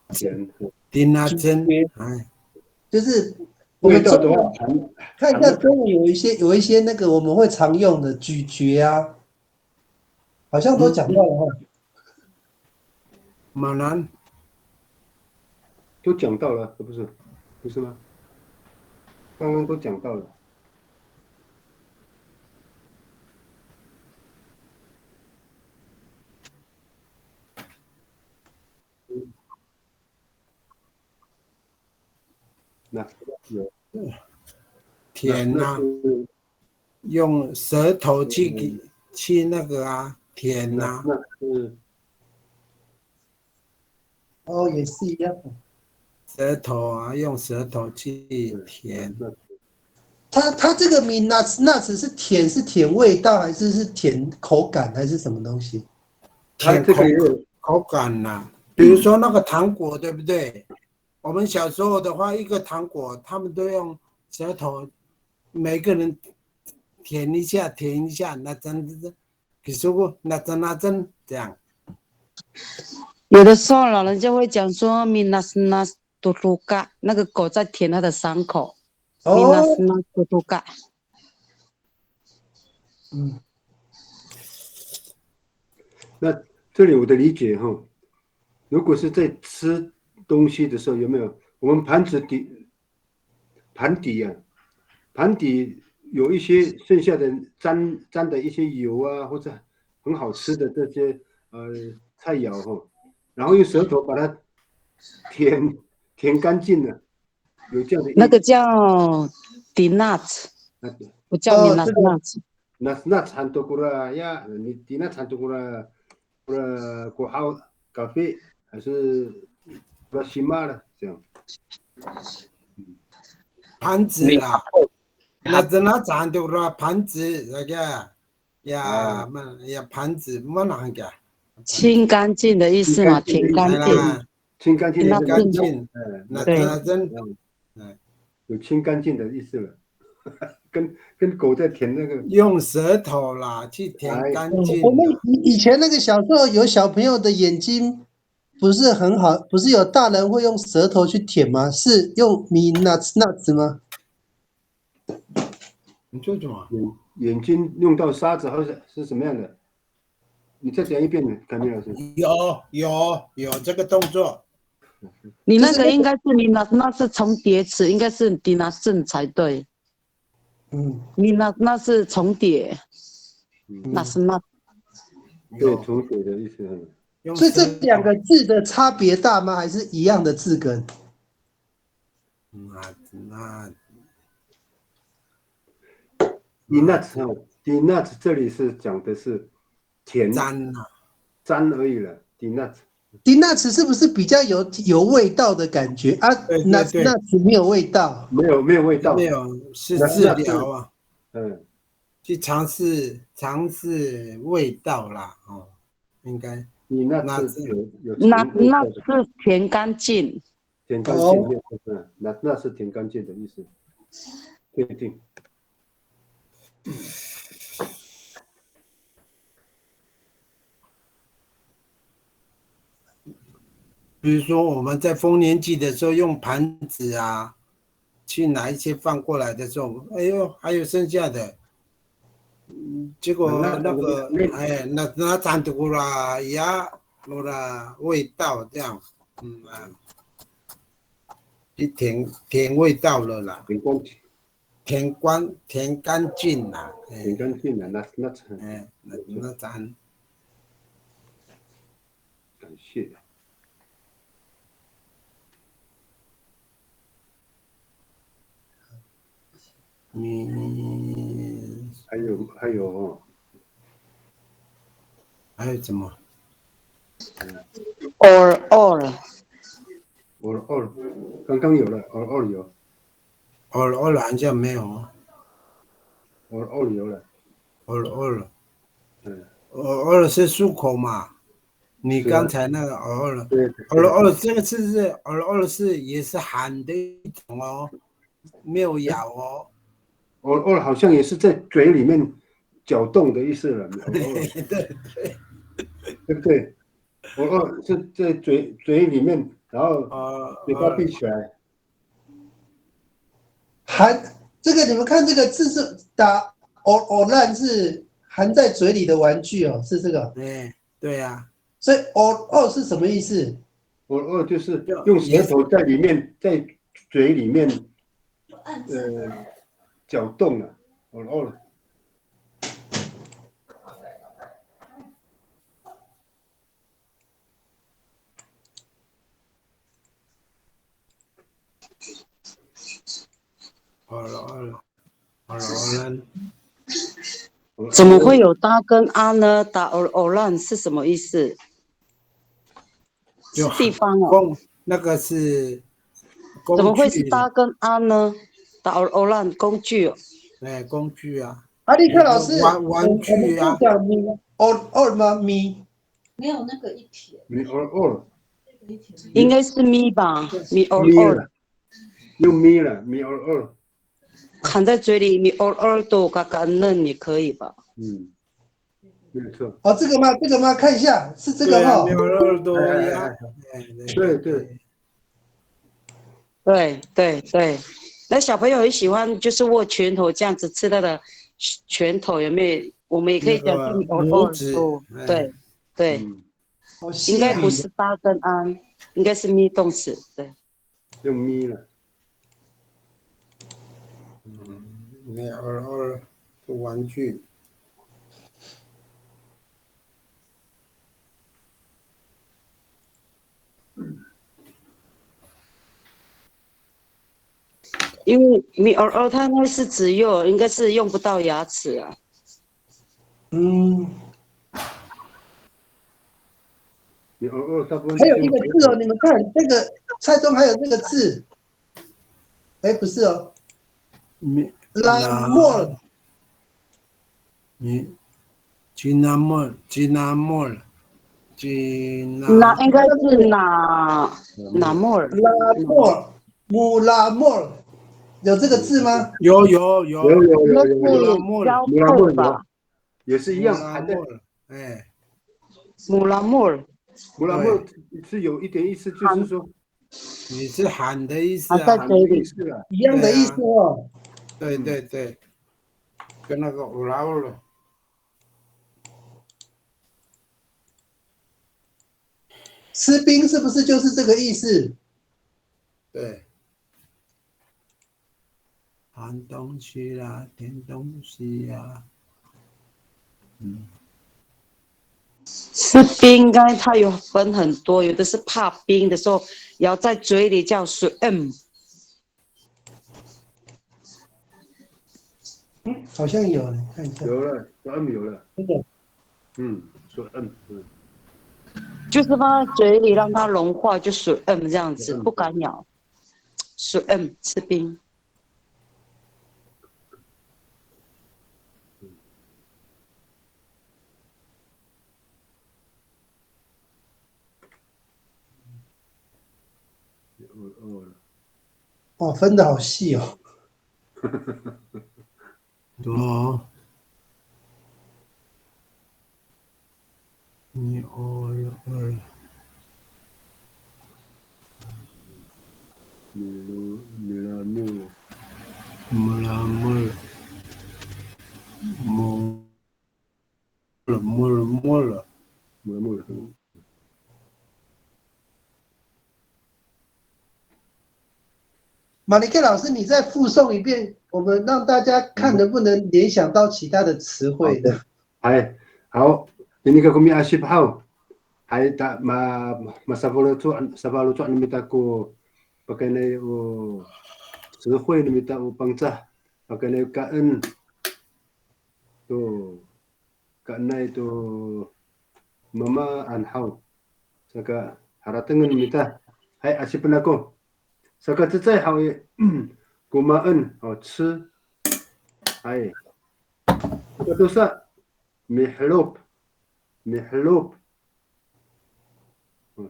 A: 甜，
C: 迪那真，
B: 就是我们
A: 中文
B: 看一下中文有一些那个我们会常用的咀嚼啊，好像都讲到了哈。
C: 马南
A: 都讲到了，不是吗？刚刚都讲到了。那有
C: 甜啊，用舌头去那个啊，甜啊。
A: 那是
B: 哦，也是一样。
C: 舌头啊，用舌头去舔。
B: 它这个米nuts 是甜味道还是甜口感还是什么东西？
C: 甜口感呐，比如说那个糖果，对不对？我们小时候的话，一个糖果，他们都用舌头，每个人舔一下，那真的，可是我那真这样。
F: 有的时候老人家会讲说米那斯那嘟嘟嘎，那个狗在舔它的伤口。米那斯那嘟嘟嘎。
A: 那这里我的理解哈，如果是在吃东西的时候，有没有我们盘底有一些剩下的沾的一些油啊，或者很好吃的这些菜肴哈，然后用舌头把它舔干净了，有这样的意思。
F: 那个叫 dinat， 不叫 minat。Nas
A: hantu kura ya， 你 dinat hantu kura kuhau咖啡还是kura shima 了这样。
C: 盘子啦，那咱就说盘子那个呀盘子么那个
F: 清干净的意思嘛，挺干净。
A: 清干净的
C: 清干净，那
F: 对
C: 真，
A: 有清干净的意思了，跟狗在舔那个，
C: 用舌头啦去舔干净
B: 我们
C: 啦。
B: 以前那个小时候有小朋友的眼睛不是很好，不是有大人会用舌头去舔吗？是用米 nuts 吗？
C: 你做什么？
A: 眼睛用到沙子，或者是什么样的？你再讲一遍，凯米老师。
C: 有这个动作。
F: 你那个应该是你那是重叠词，应该是迪拿胜才对。你那是重叠，那是那。
A: 对，重叠的意思。
B: 所以这两个字的差别大吗？还是一样的字根？
C: 那
A: Nuts 这里是讲的是甜沾而已了。
B: nuts 是不是比较有味道的感觉啊？ nuts 没有味道，
A: 没有味道，
C: 没有是治疗啊。去尝试味道啦，哦，应该。
A: 那是
F: 舔干净，
A: 舔干净，那是舔干净的意思，确定。
C: 比如说我们在丰年祭的时候用盘子啊，去拿一些放过来的时候，哎呦，还有剩下的，结果那个那占多啦呀，啦味道这样，去舔味道了啦，舔干净啦，
A: 舔干净了，
C: 那咱
A: 感谢。还有
C: 什么
F: ？or
A: 刚刚有了 or 有
C: or 好像没有啊
A: or 有了
C: or 是漱口嘛？你刚才那个 or 这个字是 or 是也是喊的一种哦，没有咬哦。
A: or 好像也是在嘴里面搅动的意思了。对不对？or 是在嘴里面，然后嘴巴闭起来。
B: 这个你们看这个字是打 or 烂是含在嘴里的玩具哦，是这个。
C: 对呀。
B: 所以 or 是什么意思
A: ？or 就是用舌头在里面，在嘴里面，搅动了。or
F: 怎么会有搭跟啊呢？打 or 是什么意思？是地方哦。
C: 那个是。
F: 怎么会是搭跟啊呢？打 or 工具哦。
C: 工具啊。
B: 阿力克老师，
C: 玩具啊。
B: 讲米 or 吗？米
G: 没有那个一撇。
A: 米 or
F: 应该是咪吧？米
A: or 用咪了，米 or
F: 含在嘴里，米 or 都嘎嘎嫩也可以吧？
A: 没有错。
B: 哦，这个吗？看一下，是这个哈。
C: 米 or 多呀。
F: 对。那小朋友很喜欢，就是握拳头这样子吃他的拳头，有没有？我们也可以讲米 or 对。应该不是搭跟安，应该是咪动词，对。
A: 用咪了。
C: 米 or 是玩具。
F: 因为米 or 它应该是只有，应该是用不到牙齿啊。
B: 还有一个字哦，你们看这个菜中还有这个字，不是哦，lamol，
C: 吉拿莫
F: 那应该是哪莫尔？
B: 姆拉莫尔，有这个字吗？
C: 有
F: 那是交配吧？
A: 也是一样，
C: 哎，
F: 姆拉莫尔，
A: 穆拉莫是有一点意思，就是说
C: 你是喊的意思
F: 在
C: 啊，
F: 嘴里
B: 一样的意思哦。
C: 对，跟那个乌拉乌了。
B: 吃冰是不是就是这个意思？
C: 对，含东西啦，甜东西呀，
F: 吃冰应该它有分很多，有的是怕冰的时候咬在嘴里叫水
B: 好像有，你看一下。
A: 有了，有了。
B: 真的。
A: 说
F: 就是放在嘴里让它融化，就水这样子，不敢咬。水吃冰。
B: 哦，分的好细哦。
C: 哦，你饿了。穆拉莫了。
B: 马尼克老师，你再复诵一遍，我们让大家看能不能联想到其他的词汇的。
A: 好，ini kami asyik hau. Hai tak masafalo tu nimita ko pakai na词汇nimita upangca pakai na kaan tu kaan itu mama anhau saka haratengan nimita hai asyik penako saka 在好也kumaan 好吃哎这个都是 mihlop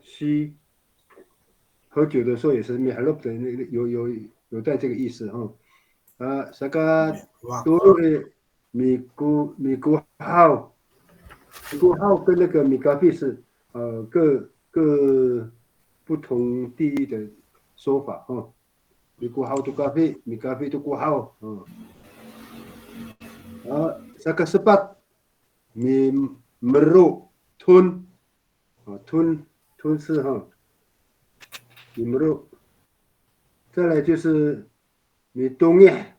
A: 西喝酒的时候也是 mihlop 的那个有带这个意思哈这个多的米古号跟那个米咖啡是各不同地域的说法哈米古号杜咖啡米咖啡杜古号这个sepat meru tun 吞是哈meru 再来就是米冬叶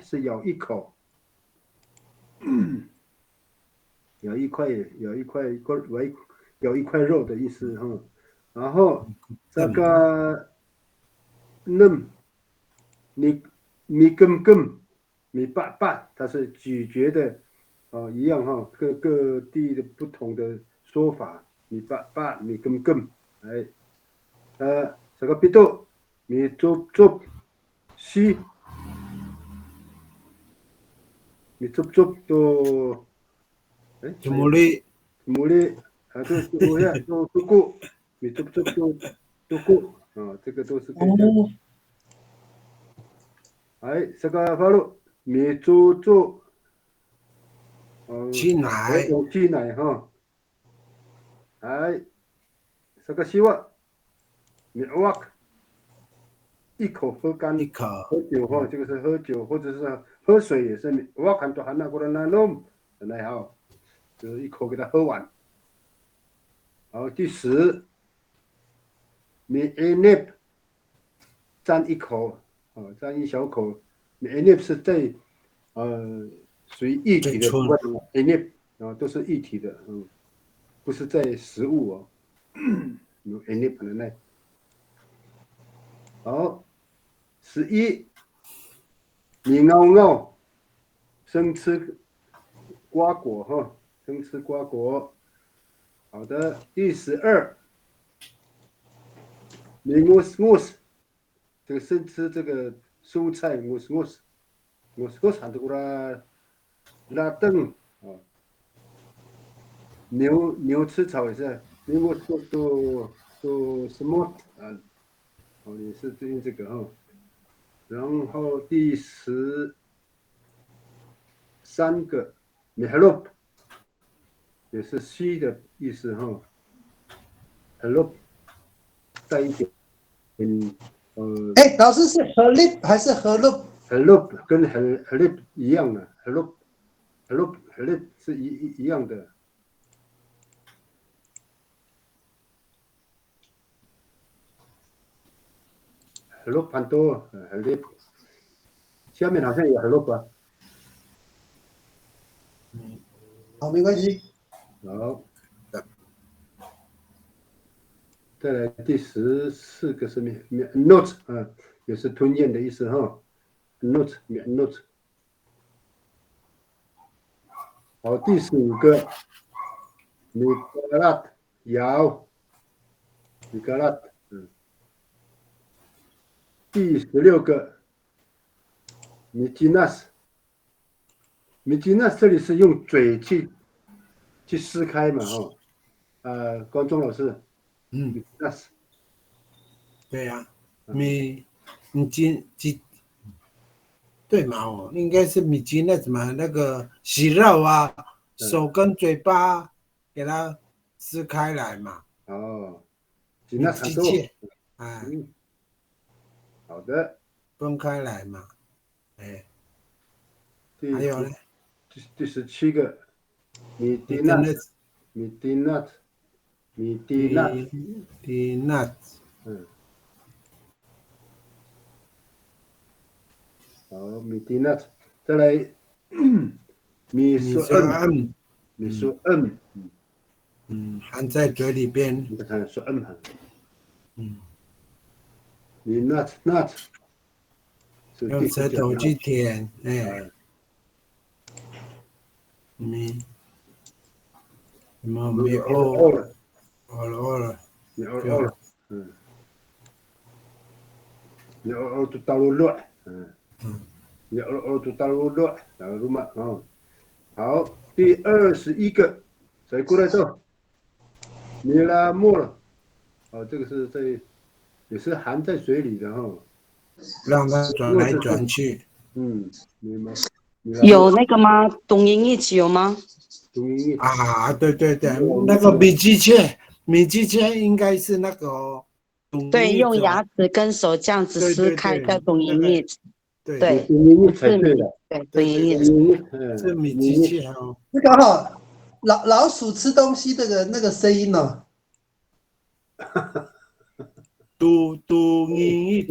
A: 是咬一口咬一块肉的意思哈然后这个嫩米根米巴它是咀嚼的一样哈各地的不同的说法米巴米根哎这个比豆米做西米做都哎
C: Jumuli
A: 就是我呀都过米做都过这个都是可以讲哎这个法律米做
C: 鸡奶
A: 鸡奶哈哎这个希望米哇一口喝干喝酒哈这个是喝酒或者是喝水也是我看到喊那个人那弄来哈就是一口给它喝完好第10米 enep 蘸一口蘸一小口米 enep 是在属于液体的部分 enep 都是液体的不是在食物哦有 enep 的那好11米熬生吃瓜果哈生吃瓜果好的第12米 mus 这个生吃这个蔬菜 mus 喊的过来拉登牛吃草也是，牛我做什么啊？也是对应这个哈。然后第13个 mihlub 也是虚的意思哈。hello 带一点
B: 老师是合力还是合录？
A: hello 跟 hello 一样的 hello是一样的。hello 很多hello 下面好像有 hello 吧？
B: 好，没关系。
A: 好，再来第14个是 note 也是吞咽的意思哈。note。好，第15个 migalat 摇 migalat 第16个 mitinas 这里是用嘴去撕开嘛高中老师，mitinas
C: 对呀，你对嘛应该是米吉那什么那个洗肉啊，手跟嘴巴给它撕开来嘛。
A: 米
C: 机械，
A: 好的，
C: 分开来嘛，还有呢？
A: 第17个，midinat，好 ，midinat，再来米说 m，
C: 含在嘴里边，
A: 你看说 m 你 nut，
C: 用舌头去舔，什么没哦了，
A: 你都到了，你都到了，然后嘛好，第21个，谁过来做？米拉莫了，这个是也是含在水里的哈，
C: 让它转来转去。
A: 明白。
F: 有那个吗？东音一起有吗？
C: 对，那个米鸡切应该是那个
F: 对，用牙齿跟手这样子撕开叫东音一，对，
A: 才对的，
F: 对，东音一，
C: 是米鸡切哦。
B: 这刚好老鼠吃东西那个声音呢。
C: 嘟音一，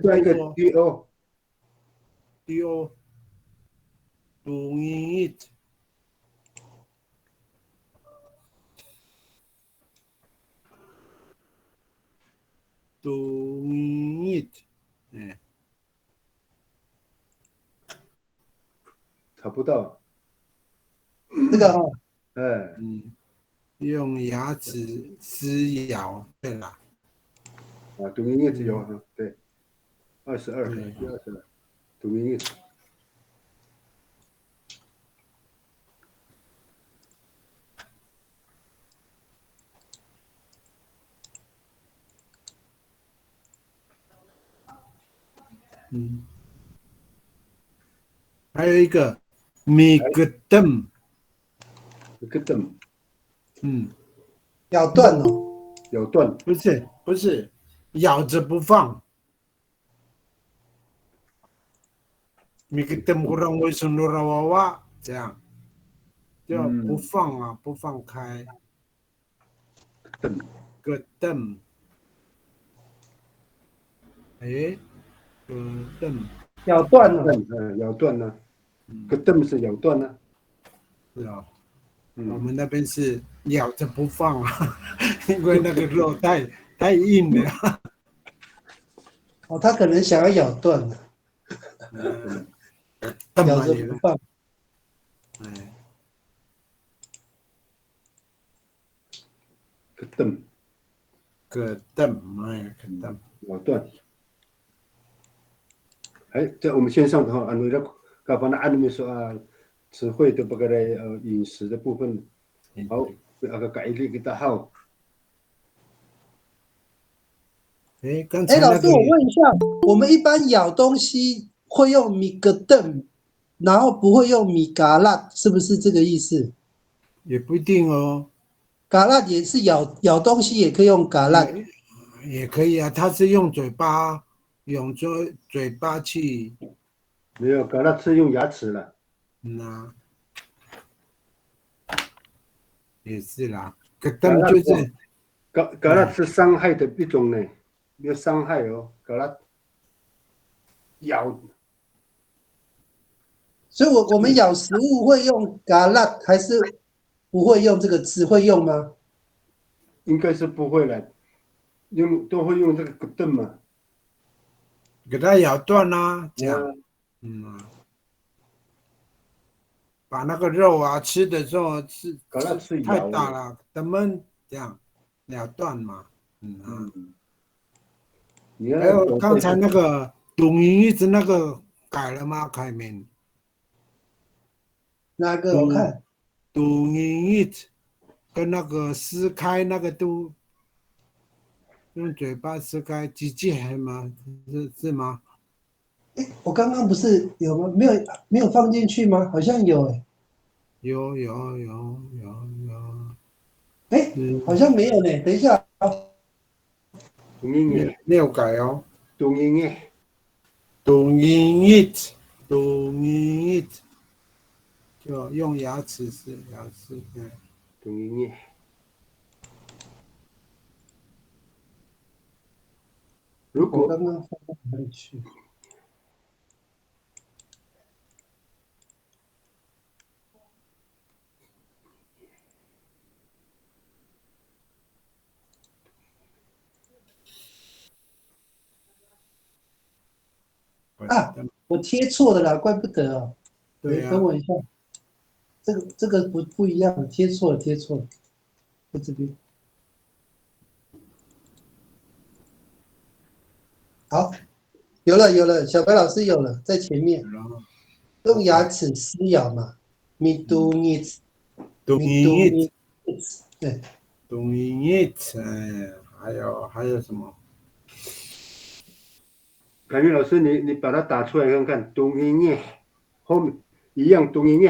A: 加一个 do，
C: 嘟音一。doing it，
A: 查不到，
B: 这个
C: 用牙齿撕咬，对啦
A: doing it 有对，22个，第22 doing it。
C: 还有一个 migdem，
B: 咬断了，
A: 咬断，
C: 不是，咬着不放。migdem kurang wisnurawawa， 这样就不放啊，不放开。gedem， gedem，
B: 咬断了，
A: 咬断了，gedem 是咬断了，
C: 是啊。我们那边是咬着不放啊，因为那个肉太硬了。
B: 他可能想要咬断了，咬着不放。
A: gedem，咬断。在我们线上的话，那个刚才按你们说词汇的这个饮食的部分，好，改一个的好。
C: 刚才
B: 老师，我问一下，我们一般咬东西会用米格邓，然后不会用米嘎辣，是不是这个意思？
C: 也不一定哦。
B: 嘎辣也是咬东西也可以用嘎辣，
C: 也可以啊，它是用嘴巴去。
A: 没有，嘎辣是用牙齿了。
C: 也是啦，嘎噔就是
A: 嘎辣是伤害的一种呢，没有伤害哦，嘎辣咬。
B: 所以我们咬食物会用嘎辣还是不会用这个字？会用吗？
A: 应该是不会了，都会用这个嘎噔嘛，
C: 给它咬断啦，这样，把那个肉啊吃的时候吃太大了，咱们这样咬断嘛，还有刚才那个董莹一直那个改了吗？凯明？
B: 哪个我看？
C: 董莹一直跟那个撕开那个都用嘴巴撕开，几句还吗？是吗？
B: 我刚刚不是有吗？没有放进去吗？好像有
C: 有。
B: 好像没有呢。等一下啊，
C: 没有改哦。
A: 董莹
C: 一，就用牙齿是牙齿，
A: 董莹如果
B: 刚刚放到哪里去？啊，我贴错了啦，怪不得哦。
C: 对啊，
B: 等我一下，这个不一样，贴错了，在这边。好，有了，小白老师有了，在前面，用牙齿撕咬嘛，米杜尼茨，对，
C: 董莹一，还有什么？
A: 凯明老师，你把它打出来看看，董莹后面一样，董莹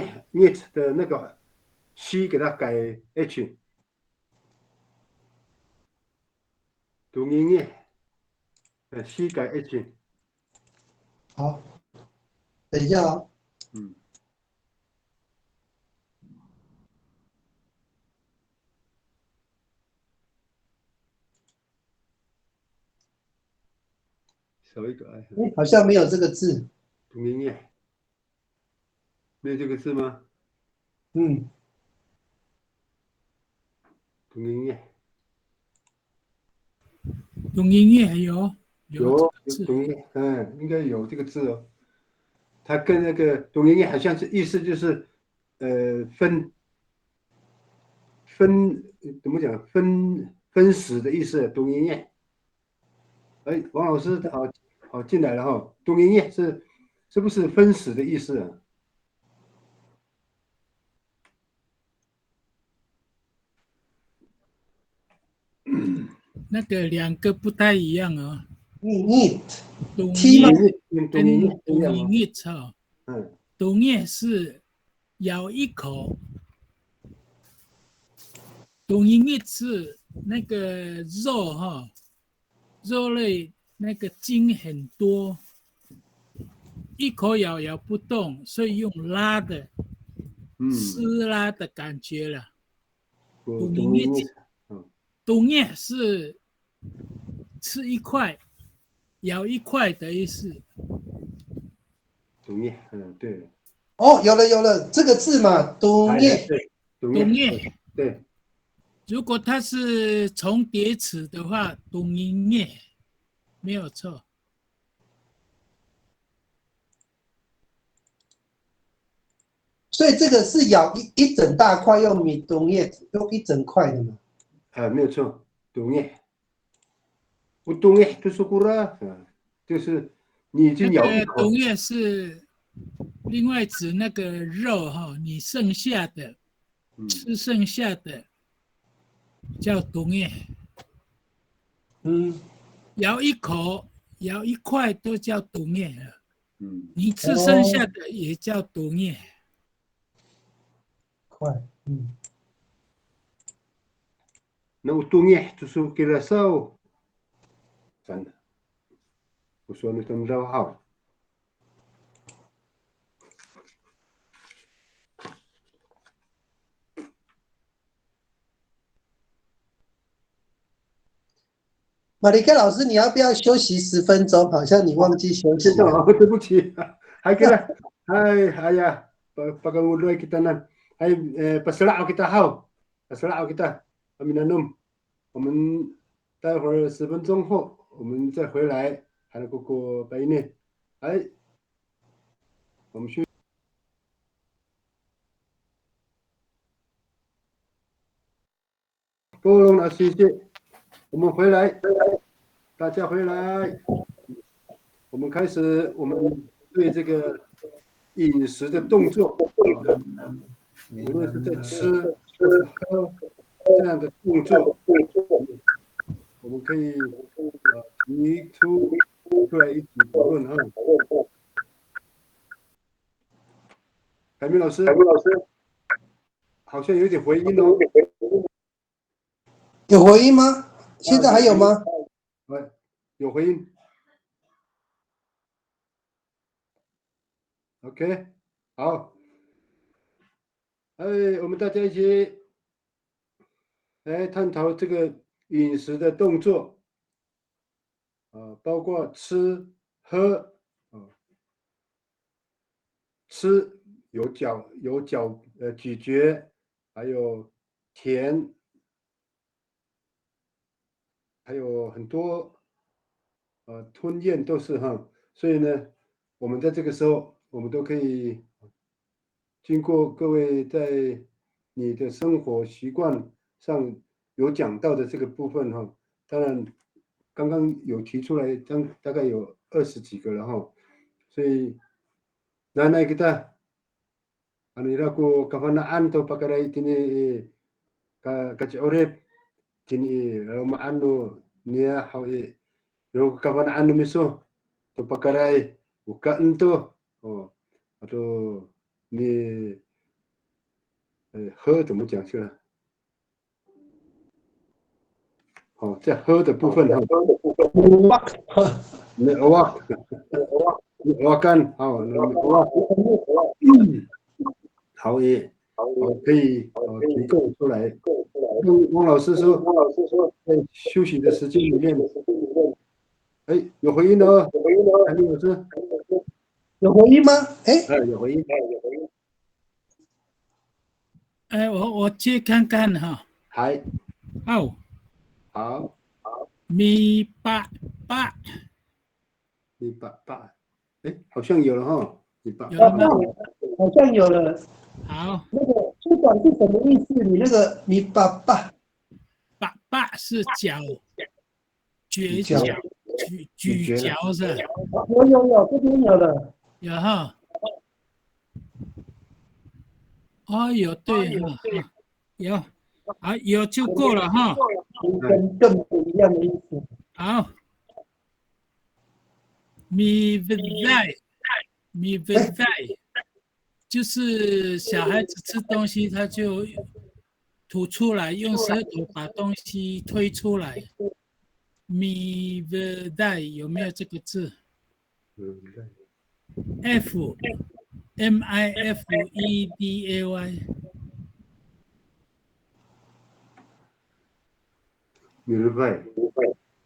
A: 的那个 C 给它改 H， 董莹C 改 H。
B: 好，等一下哦。
A: 少一个哎，
B: 好像没有这个字。
A: 董莹没有这个字吗？董莹
H: 有
A: 董莹应该有这个字哦。它跟那个董莹好像是意思就是分怎么讲分食的意思，董莹哎，王老师好进来了哈，董莹是不是分食的意思啊？
H: 那个两个不太一样哦。
B: 董
H: 叶是咬一口，董叶是那个肉哈，肉类那个筋很多，一口咬不动，所以用拉的，撕拉的感觉了。董叶是吃一块，咬一块的意思。
A: 董叶，对。
B: 哦，有了，这个字嘛，董叶。
A: 对。
H: 如果它是重叠词的话，董叶没有错。
B: 所以这个是咬一整大块，用米董叶用一整块的嘛？
A: 没有错，董叶。不董叶就是过了，就是你已经咬一口。
H: 董叶是另外指那个肉哈，你剩下的，吃剩下的，叫毒液。咬一口、咬一块都叫毒液了。你吃剩下的也叫毒液。
B: 块，
A: 那毒液就是给了手，真的，我说你怎么着好。
B: 马里克老师，你要不要休息10分钟？好像你忘记休息了。
A: 对不起，还给了，哎呀，baga uloy kita nan, pasalaw kita haw, pasalaw kita, kami nanum, 我们待会儿10分钟后我们再回来，还能过白呢，哎，我们去。够了，谢谢，我们回来，大家回来，我们开始我们对这个饮食的动作，无论是在吃、喝这样的动作，我们可以提出来一起讨论哈。海明老师，好像有点回音哦。
B: 有回音吗？现在还有吗？
A: 有回音。OK， 好，我们大家一起来探讨这个饮食的动作，包括吃、喝，吃有咀嚼，还有甜。还有很多吞咽都是哈，所以呢，我们在这个时候，我们都可以经过各位在你的生活习惯上有讲到的这个部分哈，当然刚刚有提出来，大概有20几个了哈，所以那kita anu iraku kafanaan to pakarai tini kaci orep tini roma anu nia hawi ro kafanaan miso to pakarai buka ento atau你喝怎么讲去了？在喝的部分哈，我干好也可以提供出来。汪老师说，在休息的时间里面，有回音的哦，海明老师，
B: 有回音吗？
A: 有回音。
H: 我接看看哈。
A: 好。
H: 米八八，
A: 好像有了哈，
H: 有了吗？
B: 好像有了。
H: 好，
B: 那个主管是什么意思？你那个米爸爸，
H: 爸爸是嚼，咀嚼是吧？
B: 有，这边有了。
H: 有哈。有对哈，有，有就够了哈。
B: 跟更不一样的意思。
H: 好，米vizai，就是小孩子吃东西他就吐出来，用舌头把东西推出来。米vizai有没有这个字？MIFEDAY。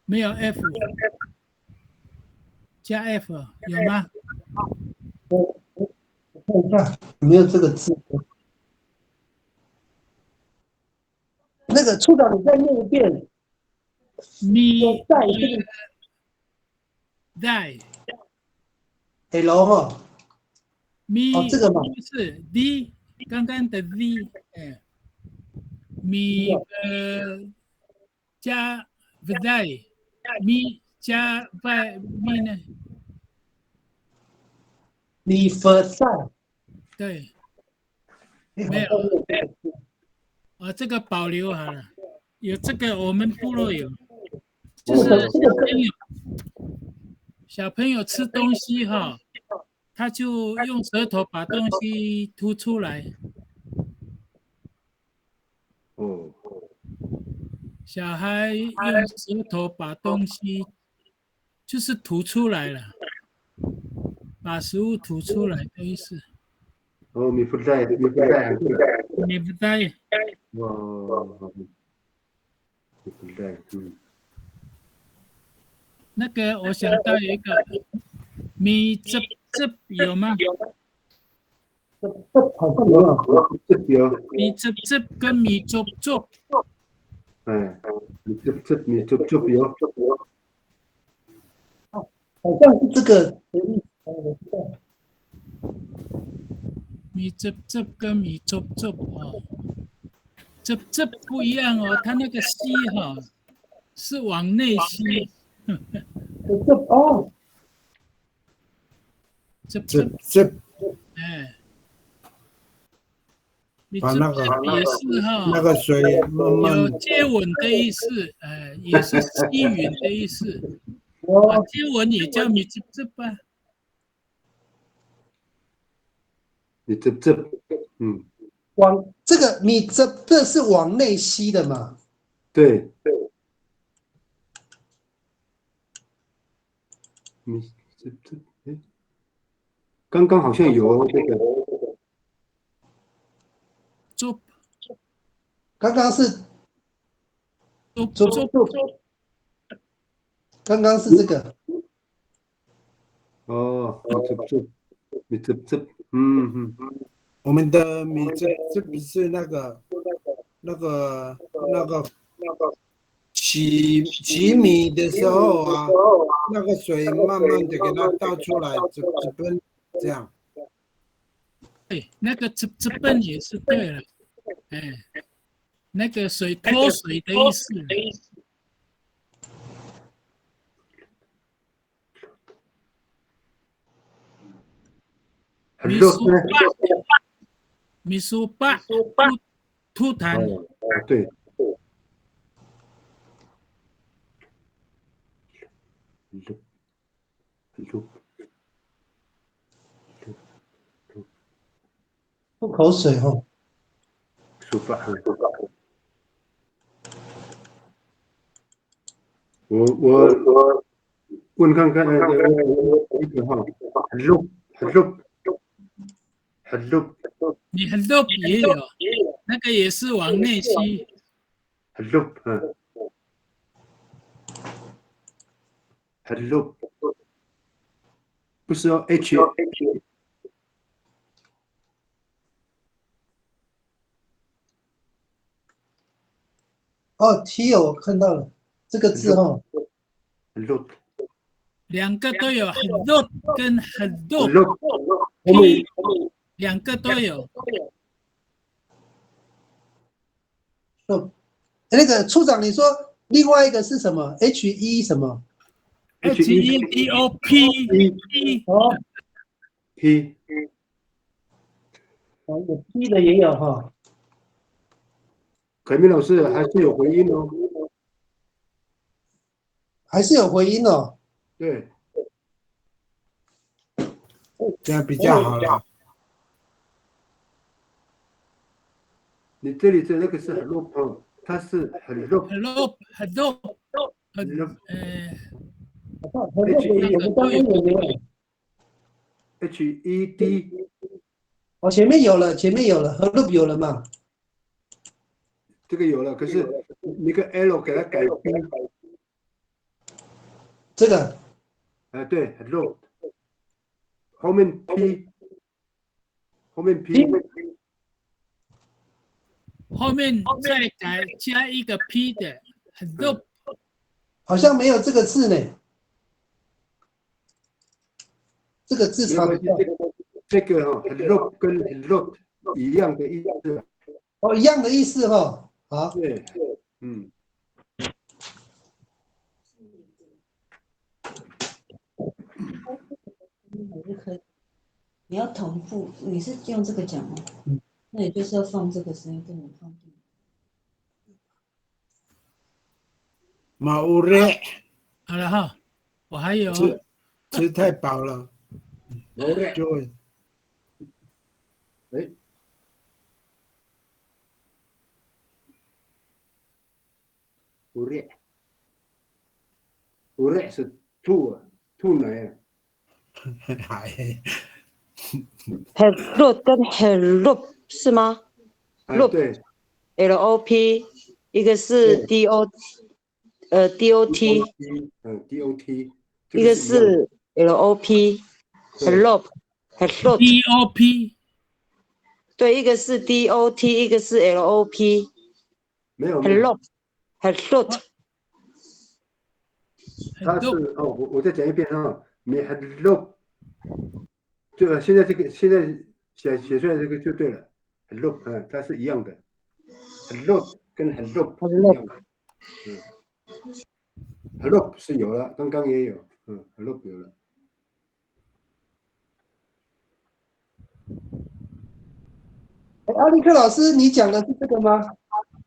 H: 没有 F， 加 F 有吗？
B: 我看一下有没有这个字。那个处长，你再念一遍。
H: 米在
B: L 哈。
H: 米
B: 这个嘛，
H: 不是 D， 刚刚的 V， 米加 在，米加在米呢？
B: 米佛赛。
H: 对，没有。这个保留好了。有这个，我们部落有，就是小朋友吃东西哈，他就用舌头把东西吐出来。
A: 哦，
H: 小孩用舌头把东西就是吐出来了，把食物吐出来的意思。
A: 哦，มีฟุตได้มีฟุตได้
H: 你不带？
A: 哇，มีฟุตได้
H: 那个我想到有一个米汁汁有吗？
B: 好像有啊。
A: 有，
H: 米汁汁跟米粥粥。
A: 哎，มีจุบ有，
B: 好像是这个。
H: 米汁汁跟米粥粥哦，汁汁不一样哦，它那个吸哈是往内吸。
B: 哦，
H: 汁汁
C: 这
H: 哎，米
C: 把
H: 汁
C: 那个
H: 也是哈，
C: 那个水慢慢
H: 有接吻的意思，也是吸吮的意思。接吻也叫米汁汁吧？
A: มีจุบ
B: 往这个米这是往内吸的嘛？
A: 对，มีจุบ哎，刚刚好像有这个，
H: 粥
B: 刚刚是
H: 粥，
B: 刚刚是这个。
A: 哦，มีจุบ
C: 我们的米这不是那个洗米的时候啊，那个水慢慢的给它倒出来，这边这样。
H: 对，那个汁汁笨也是对了，那个水脱水的意思。
A: 很热呢。
H: 米苏巴吐痰。
A: 对。
B: 吐口水哦。
A: 我问看看，一个哈，很肉，
H: 你很多也有，那个也是往内吸。
A: 很肉，很肉，不是哦 ，H。
B: 哦 ，T 我看到了这个字哈。
A: 很肉。
H: 两个都有，很肉跟很肉。两个都有。
B: 那个处长，你说另外一个是什么 ？H 什么
H: ？HEDOP。
B: 哦
A: P。
B: 哦，有 P 的也有哈。
A: 凯明老师还是有回音哦。
B: 还是有回音哦。
A: 对。
C: 这样比较好了。
A: 你这里的那个是很肉哦，它是很肉。
H: 很肉。
A: HED。
B: 哦，前面有了，和 loop 有了嘛？
A: 这个有了，可是那个 L 给它改 B。
B: 这个。
A: 对，很肉。后面 P。后面
H: 再加一个 P 的，很肉。
B: 好像没有这个字呢。这个字查不到。
A: 这个很肉跟很肉一样的意思。
B: 哦，一样的意思哈。好。
A: 对，
G: 你要同步，你是用这个讲吗？那也就是要放这个声音，不能放。
C: 马乌瑞，
H: 好了哈，我还有
C: 吃太饱了，
A: 马乌瑞，
C: 就会
A: 哎，乌瑞，乌瑞是兔啊，兔奶啊。
C: 还
F: ，hello 跟 hello 是吗？
A: 对
F: ，LOP， 一个是 DOT，
A: DOT，
F: 一个是 LOP，hello，
H: DOP
F: 对，一个是 DOT， 一个是 LOP，
A: 没有
F: hello，
A: 它是我再讲一遍哈，没 hello， 就现在现在写出来这个就对了 ，hello， 它是一样的 ，hello 跟 hello 是一样的，hello 是有了，刚刚也有，hello 有了。
B: 阿力克老师，你讲的是这个吗？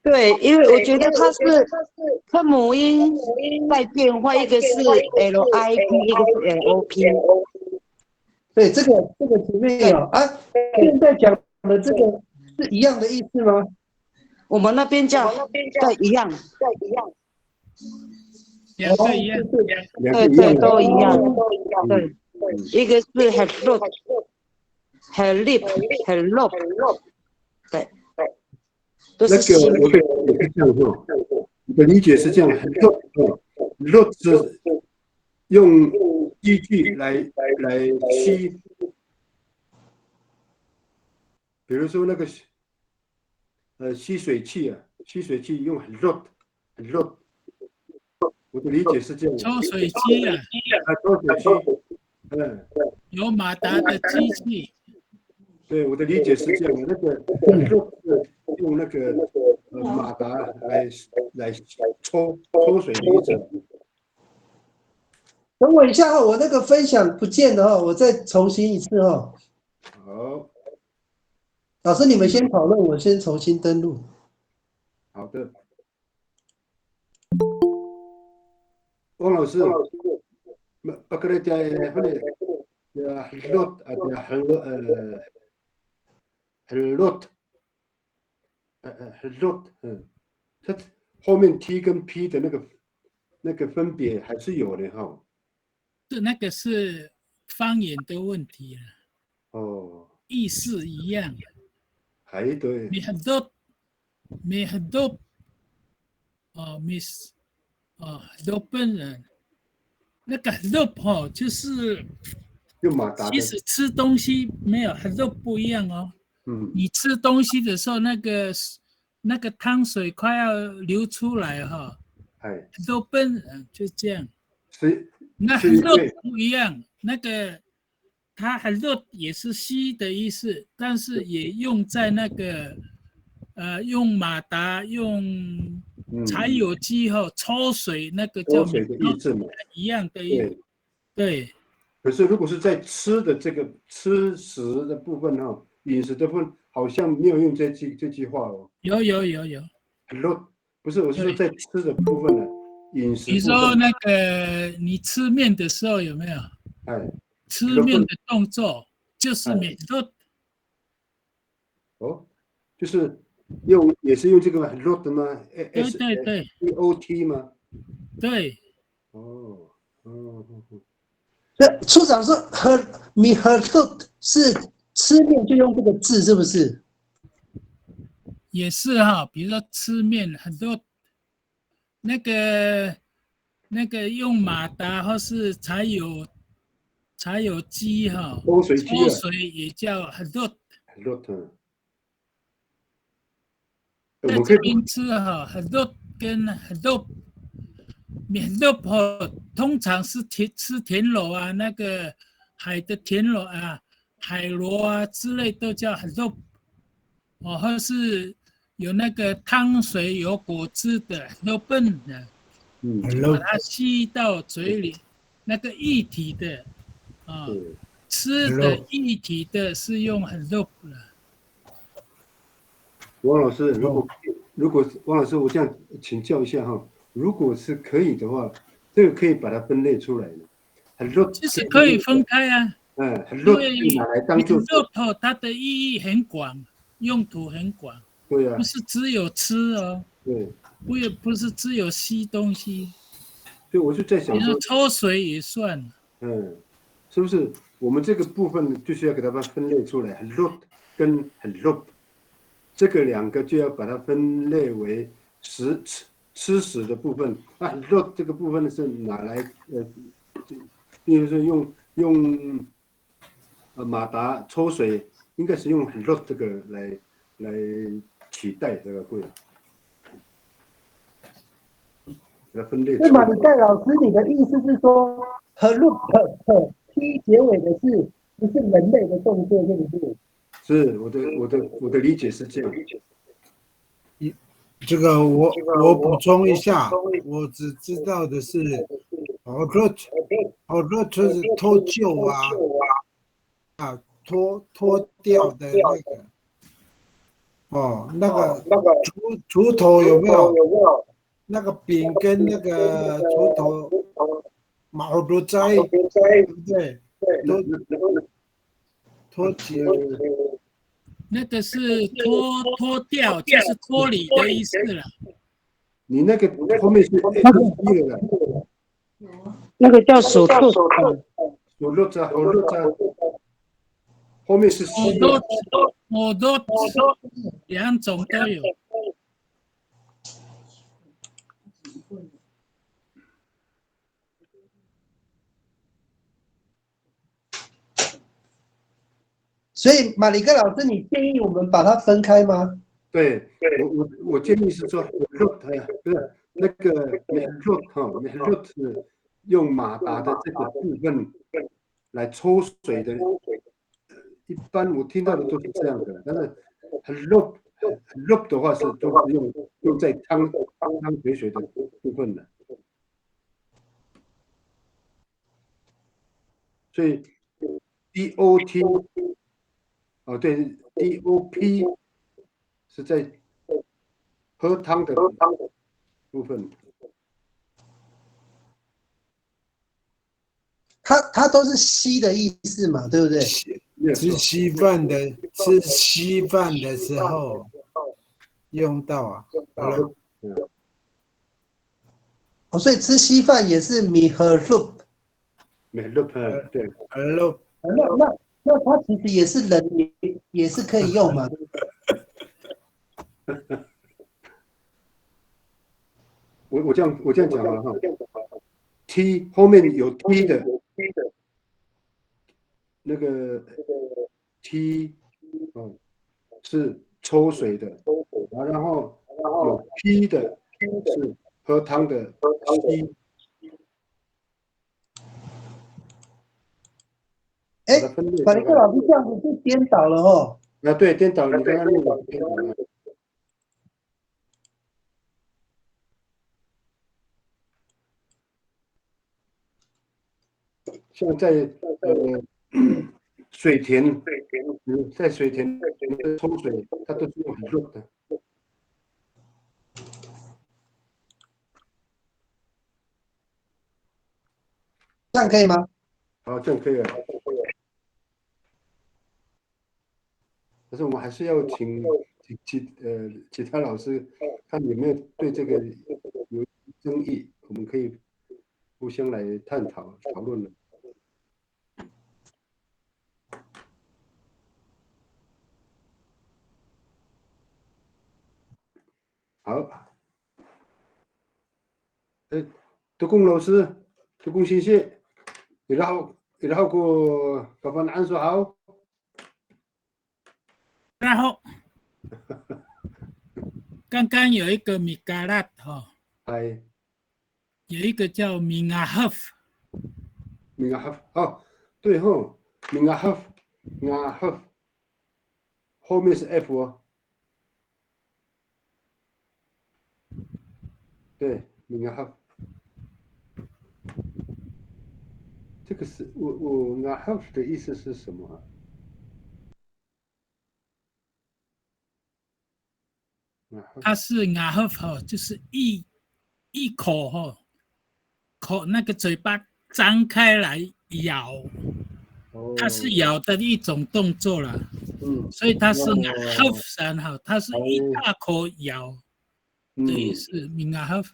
F: 对，因为我觉得它母音在变化，一个是 LIP， 一个是 LOP。
B: 对，这个前面有啊，现在讲的这个是一样的意思吗？
F: 我们那边叫对一样，
H: 两个一样，
F: 对，都一样，对，一个是 hello， 对，都是新的。
A: 我的也是这样哈，我的理解是这样 ，hello 是用依据来吸，比如说那个吸水器啊，吸水器用hello， 我的理解是这样。
H: 抽水机啊，
A: 抽水机，
H: 有马达的机器。
A: 对，我的理解是这样的，那个用那个马达来抽水离子。
B: 等我一下哈，我那个分享不见了哈，我再重新一次哈。
A: 好，
B: 老师你们先讨论，我先重新登录。
A: 好的，汪老师，不可能在后面hello，它后面 T 跟 P 的那个分别还是有的哈。
H: 那个是方言的问题了。意思一样。
A: 还对。
H: มี很多miss 很多笨人，那个很多就是
A: 用马达的。
H: 其实吃东西没有很多不一样哦。你吃东西的时候，那个汤水快要流出来哈。很多笨人就这样。那很多不一样，那个它很多也是吸的意思，但是也用在那个用马达用柴油机后抽水那个叫
A: 水的意志嘛，
H: 一样的意思。对。
A: 可是如果是在吃的这个吃食的部分哈，饮食的部分好像没有用这句话哦。
H: 有。
A: 不是，我是说在吃的部分呢，饮食。
H: 比如说那个你吃面的时候有没有？吃面的动作就是面多。
A: 就是也是用这个 lot 的吗？
H: 对。
A: SOT 吗？
H: 对。
B: 处长说你和是吃面就用这个字是不是？
H: 也是哈，比如说吃面很多那个用马达或是柴油机哈，抽水也叫很多。在这边吃哈，很多跟很多通常是吃田螺啊，那个海的田螺啊、海螺啊之类都叫很多或是有那个汤水有果汁的很多笨的，把它吸到嘴里，那个液体的吃的液体的是用很多的。
A: 王老师，如果王老师，我这样请教一下哈，如果是可以的话，这个可以把它分类出来的。很多
H: 其实可以分开啊。
A: 很多
H: 因为
A: 拿来当做
H: 肉头它的意义很广，用途很广。
A: 对啊，
H: 不是只有吃哦。
A: 对，
H: 不是只有吸东西。
A: 所以我就在想说，
H: 抽水也算。
A: 是不是我们这个部分就是要给它分类出来，很肉跟很肉，这个2个就要把它分类为吃食的部分。那很肉这个部分是拿来比如说用马达抽水，应该是用很肉这个来取代这个会。分类。
B: 那马里盖老师，你的意思是说，和 loop t 结尾的是不是人类的动作，是不是？
A: 是我的理解是这样。
C: 这个我补充一下，我只知道的是，好多车子脱臼脱掉的那个，那个锄头有没有？那个柄跟那个锄头毛都在，对不对？都脱节了。
H: 那个是脱掉，就是脱离的意思了。
A: 你那个后面是 A 了，
F: 那个叫手术，
A: 手肉渣，后面是 C 了。
H: 我都2种都有。
B: 所以马里盖老师，你建议我们把它分开吗？
A: 对，我建议是说，肉不是那个肉是用马达的这个部分来抽水的。一般我听到的都是这样的，但是很肉的话都是用在汤水的部分的。所以 DOT 对 DOP 是在喝汤的部分。
B: 它都是吸的意思嘛，对不对？
C: 吃稀饭的时候用到啊。
B: 所以吃稀饭也是米和肉。
A: 米肉对。
C: 肉。
B: 那它其实也是人也是可以用嘛。
A: 我这样讲了哈 ，T 后面有 T 的，那个 T 是抽水的，然后有 P 的是喝汤的 P。
B: 马里克老师这样子就颠倒了哦。
A: 对，颠倒了，你刚刚那个颠倒了。像在水田，在水田抽水，它都是用很热的。
B: 这样可以吗？
A: 好，这样可以了。可是我们还是要请其他老师看有没有对这个有争议，我们可以互相来探讨讨论了。好，德公老师，德公先生，然后个各方安说好。
H: 然后刚刚有一个米嘎拉哈，有一个叫米阿赫夫。
A: 米阿赫夫对吼，米阿赫夫，后面是 F 哦。对，米阿赫夫。这个是我阿赫夫的意思是什么啊？
H: 它是阿赫夫，就是一口口那个嘴巴张开来咬，它是咬的一种动作啦。所以它是huff 然后它是一大口咬的意思，明啊 huff。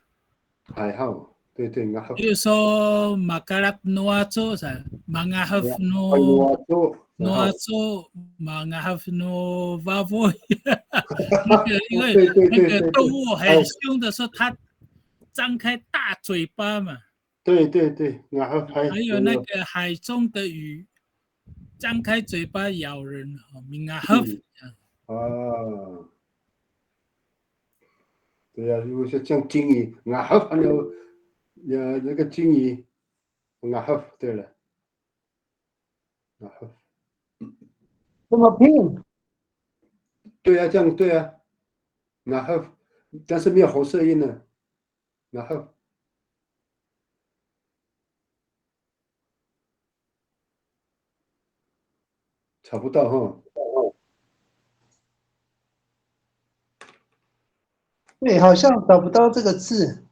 A: 还好，对对，我
H: 比如说马嘎拉诺阿做啥，马啊 huff 诺阿做马啊 huff 诺瓦波，因为那个动物很凶的时候，它张开大嘴巴嘛。
A: 对对对，
H: 还有那个海中的鱼，张开嘴巴咬人，明啊 huff。
A: 啊，对呀，如果说像鲸鱼，啊 huff 还有那个鲸鱼，啊 huff 对了，啊 huff。
B: 怎么拼？
A: 对呀，这样对呀，啊 huff，但是没有红色音呢，啊 huff。找不到哈。
B: 对，好像找不到这个字。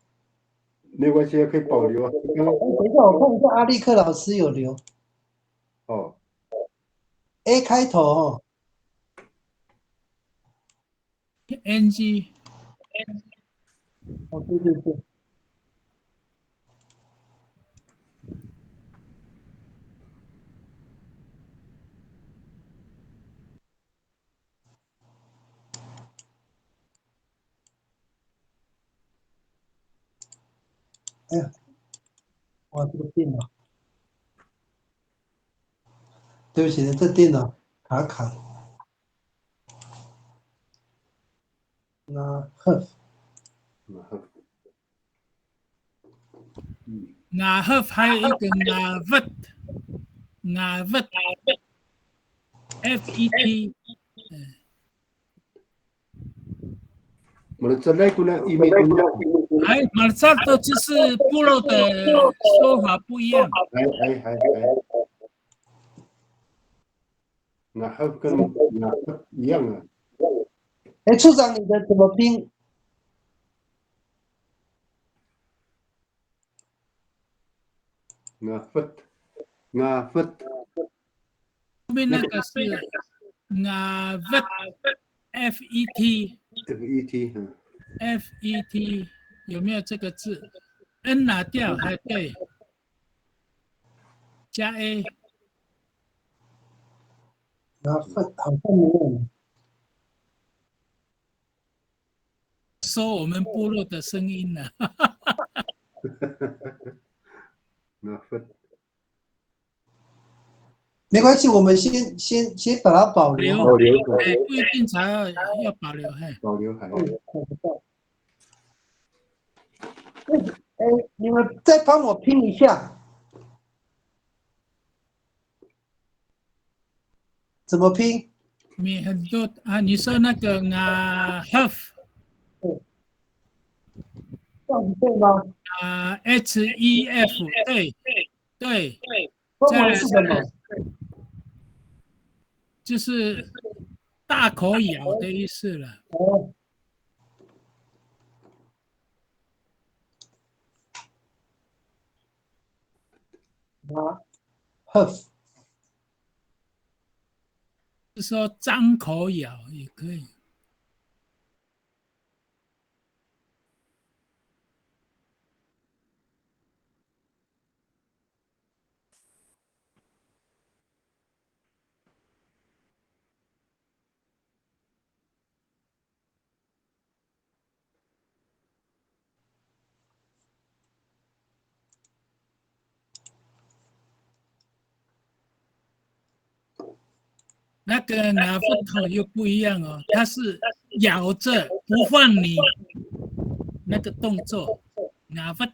A: 没关系，可以保留啊。
B: 等一下，我看一下阿力克老师有留。
A: 哦
B: ，A 开头哦。
H: NG。
B: 哦，对对对。哎呀，哇，这个电脑，对不起，这电脑卡卡。那呵，
H: 牙合还有一个牙vật，牙vật FET。哎，马萨多就是部落的说法不一样。
A: 那还跟那一样啊。
B: 哎，处长，你的怎么拼？
A: 那分。
H: 后面那个是牙vật FET。FET 有没有这个字 ？N 拿掉还对，加 A。
B: 然后好像没有。
H: 说我们部落的声音呢？
A: 那分。
B: 没关系，我们先把它保留。
H: 保留，哎，不一定才要保留，嘿。
A: 保留还。
B: 哎，你们再帮我拼一下，怎么拼？
H: 你很多啊，你说那个啊 ，huff，
B: 这样子对吗？
H: 啊 ，HEF， 对，
B: 中文是什么？
H: 就是大口咬的意思了。
B: 哦。huff
H: 是说张口咬也可以。那个牙粪头又不一样哦，它是咬着不放你那个动作，牙粪，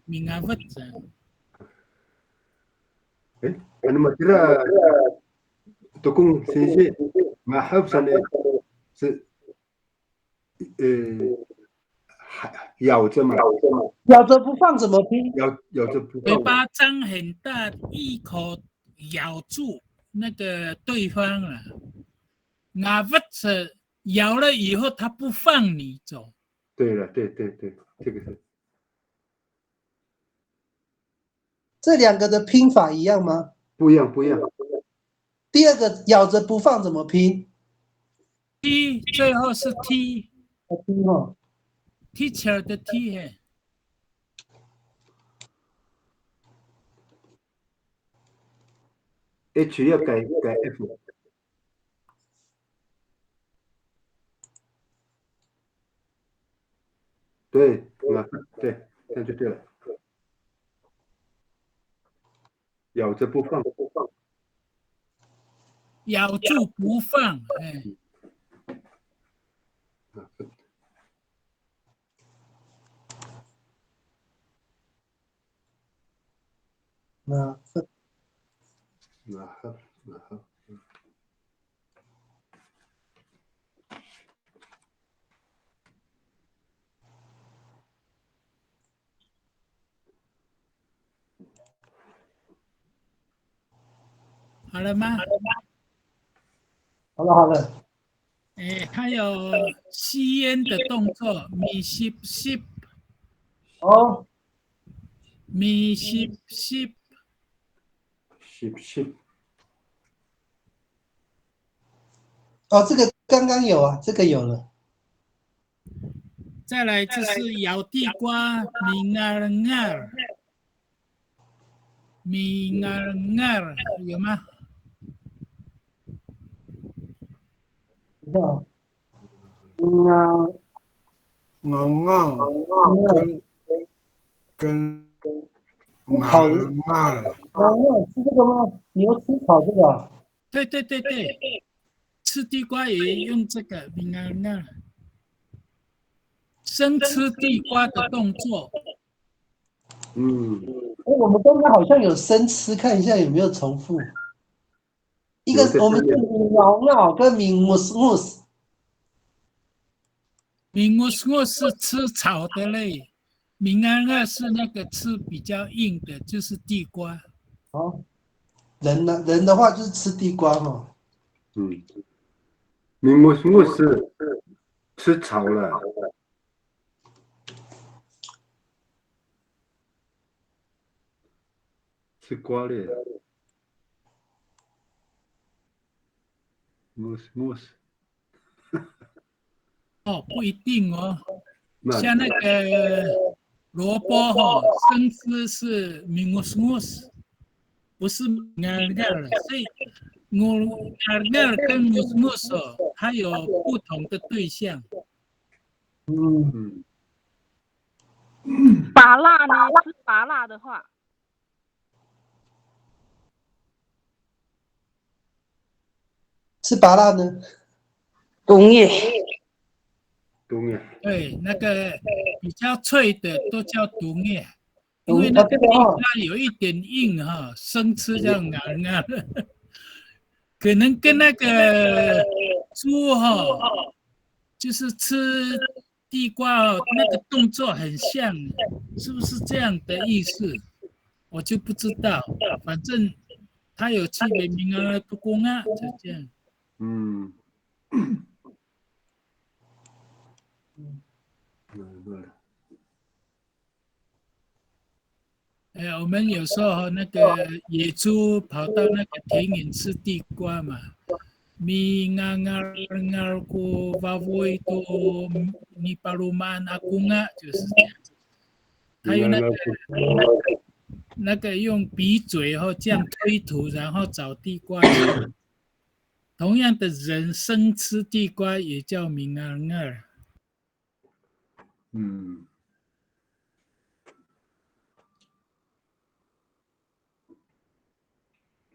H: 你牙粪子。
A: 哎，那么这个dokung sisi ngahab sana是咬着嘛，
B: 咬着不放怎么拼？
A: 咬着不放。
H: 嘴巴张很大，一口咬住那个对方了。牙粪子咬了以后，它不放你走。
A: 对了，对，这个是。
B: 这两个的拼法一样吗？
A: 不一样，不一样。
B: 第二个咬着不放怎么拼
H: T 最后是 T，
B: 拼哦。
H: teacher 的 T 嘿。
A: H 要改 F。对，对，这样就对了。咬着不放，
H: 咬住不放，哎，
B: 那
H: 好了吗？
B: 好了好了。
H: 哎，还有吸烟的动作，咪吸吸，
B: 哦，
H: 咪吸吸，
A: 吸。
B: 哦，这个刚刚有啊，这个有了。
H: 再来就是咬地瓜，咪儿儿，咪儿儿，有吗？
C: 跟
B: 烤的是这个吗？你要吃烤这个啊？
H: 对，吃地瓜也用这个咪儿儿，生吃地瓜的动作。
B: 我们刚刚好像有生吃，看一下有没有重复。一个我们是咬跟姆斯，
H: 米是吃草的类，米是那个吃比较硬的，就是地瓜。
B: 哦，人的话就是吃地瓜哈。
A: 姆是吃草了。吃瓜类的。姆斯。
H: 哦，不一定哦，像那个萝卜哈，生吃是米斯，不是所以跟姆斯它有不同的对象。
I: 拔辣呢？吃拔辣的话，
B: 吃拔辣呢？
F: 冬叶。
H: 对，那个比较脆的都叫冬叶，因为那个地瓜有一点硬哈，生吃这样可能跟那个猪哈，就是吃地瓜哦，那个动作很像，是不是这样的意思？我就不知道，反正它有区别，名额不公啊，就这样。我们有时候那个野猪跑到那个田里吃地瓜嘛，咪ku vavoi tu ni paluman akunga 就是这样子。还有那个用鼻嘴后这样推土，然后找地瓜吃。同样的人生吃地瓜也叫明儿。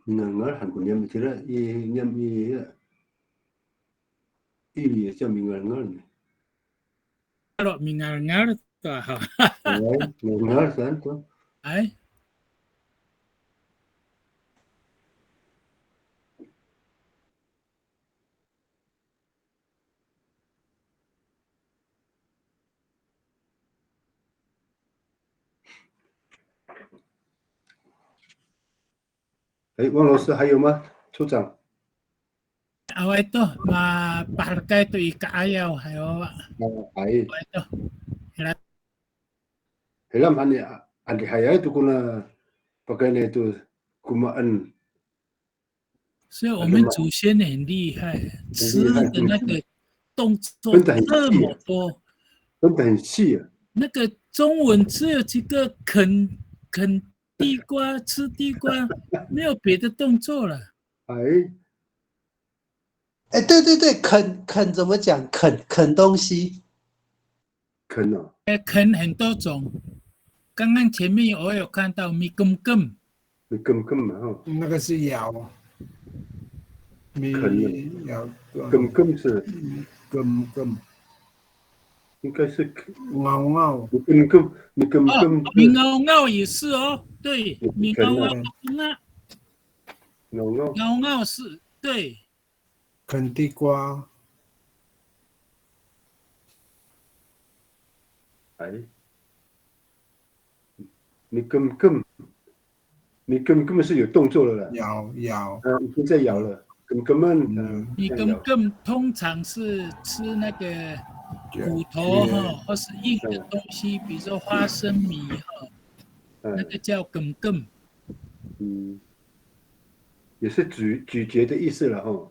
A: Mingar Hanku niam tira niam也叫mingar呢。
H: Kalau mingar tuh ha.
A: Mingar san tuh.
H: 哎。
A: 汪老师还有吗？处长。
H: Awal itu paharga itu ika ayaw hayo.
A: Ay.
H: Itu.
A: Helam andi hayay itu kuna pakai itu kumaan
H: 所以我们祖先很厉害，吃的那个动作
A: 分得很
H: 这
A: 细
H: 么多。
A: 分得很细啊。
H: 那个中文只有几个啃地瓜、吃地瓜，没有别的动作了。
B: 哎，对对对，啃怎么讲？啃东西，
A: 啃哦，
H: 啃很多种。刚刚前面我有看到米根根，
A: 你根嘛哈，
C: 那个是咬，
A: 啃
C: 咬
A: 根是
C: 根
A: 应该是
C: 咬咬，
A: 你根
H: 米熬熬也是哦，对，米熬熬熬熬是对。
C: 啃地瓜，
A: 你根本是有动作的了，
C: 咬，
A: 已经在咬了，根
H: 米根通常是吃那个骨头哈，或是硬的东西，比如说花生米哈，那个叫根根。
A: 也是咀嚼的意思了哈。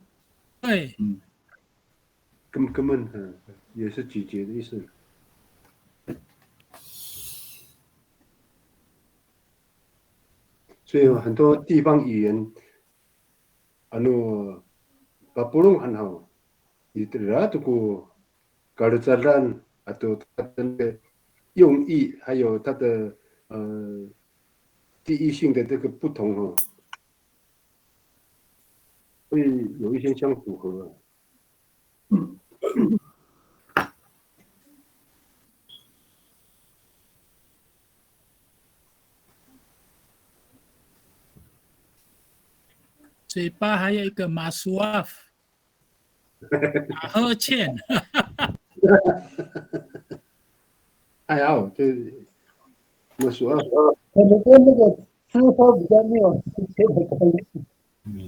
H: 对，
A: 根本也是咀嚼的意思。所以很多地方语言，papulong itulah tuh kelucaran atau 它的用意，还有它的地域性的这个不同哦，会有一些相符合。
H: 嘴巴还有一个马苏阿夫，马赫欠。
A: 哎呀，这马苏阿夫，
B: 可能跟那个吃喝比较没有直接的关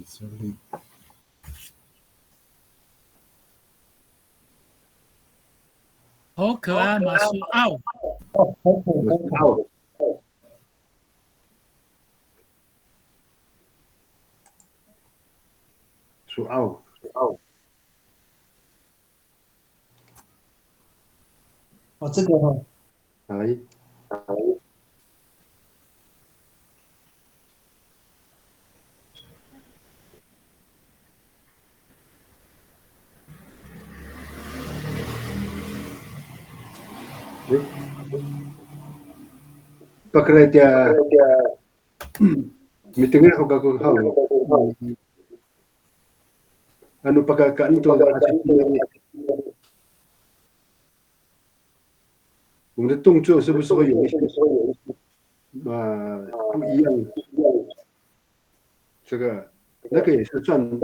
B: 系。
H: 好可爱，马苏奥。
A: 马苏奥。苏奥。
B: 哦，这个哈。
A: Pakai dia meetingnya aku pagkakaan to我们的动作是不是会有一些不一样？这个那个也是算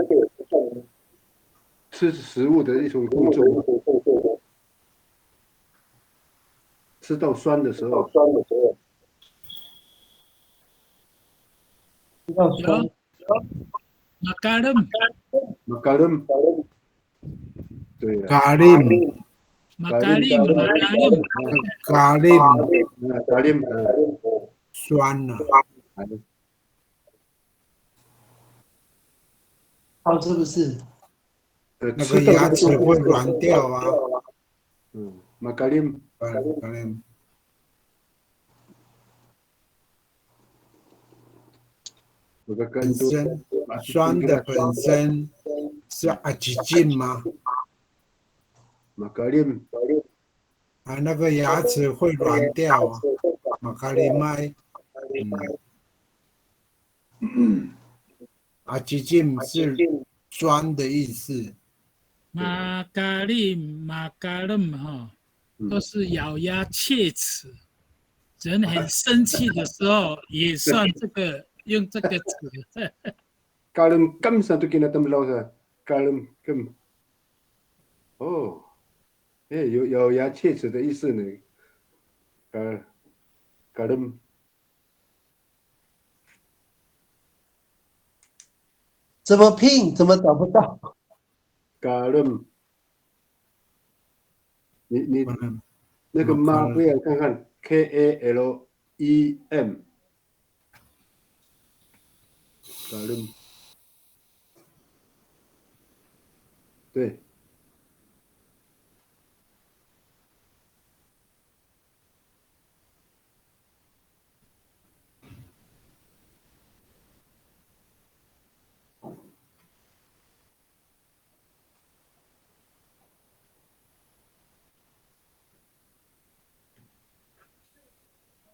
A: 吃食物的一种动作。吃到酸的时候，
H: 有马卡伦，
A: 对
C: 咖喱，酸了，
B: 好，是不是？
C: 那个牙齿会软掉啊。
A: 马卡林。
C: 本身酸的本身是阿吉劲吗？
A: 马卡林
C: 那个牙齿会软掉啊，马卡里麦，阿吉劲是酸的意思。
H: 马卡伦哈，都是咬牙切齿，人很生气的时候也算这个用这个词。
A: Kalem kam satu kina tembelau sa. Kalem kam. 哦，有牙切齿的意思呢。kalem。
B: 怎么拼？怎么找不到
A: ？kalem。你那个妈不要看看 KALEM。Kalim，对。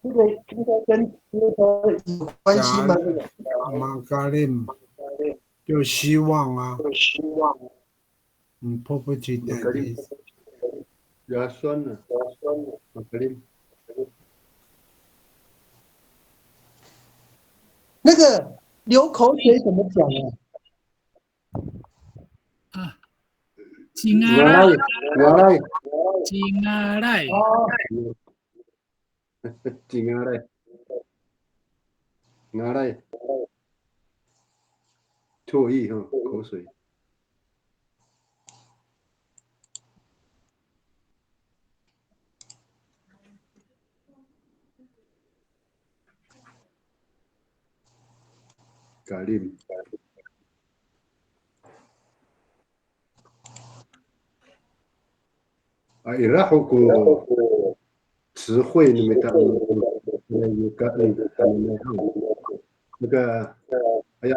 B: 这个应该跟牛头有关系吗？
C: 马嘎林就希望啊，迫不及待的意思。
A: 牙酸呢？马格林。
B: 那个流口水怎么讲
H: 啊？金阿赖，
A: 金阿赖，阿赖，唾液哈，口水。咖喱。Irahuku词汇里面的有个那个，哎呀，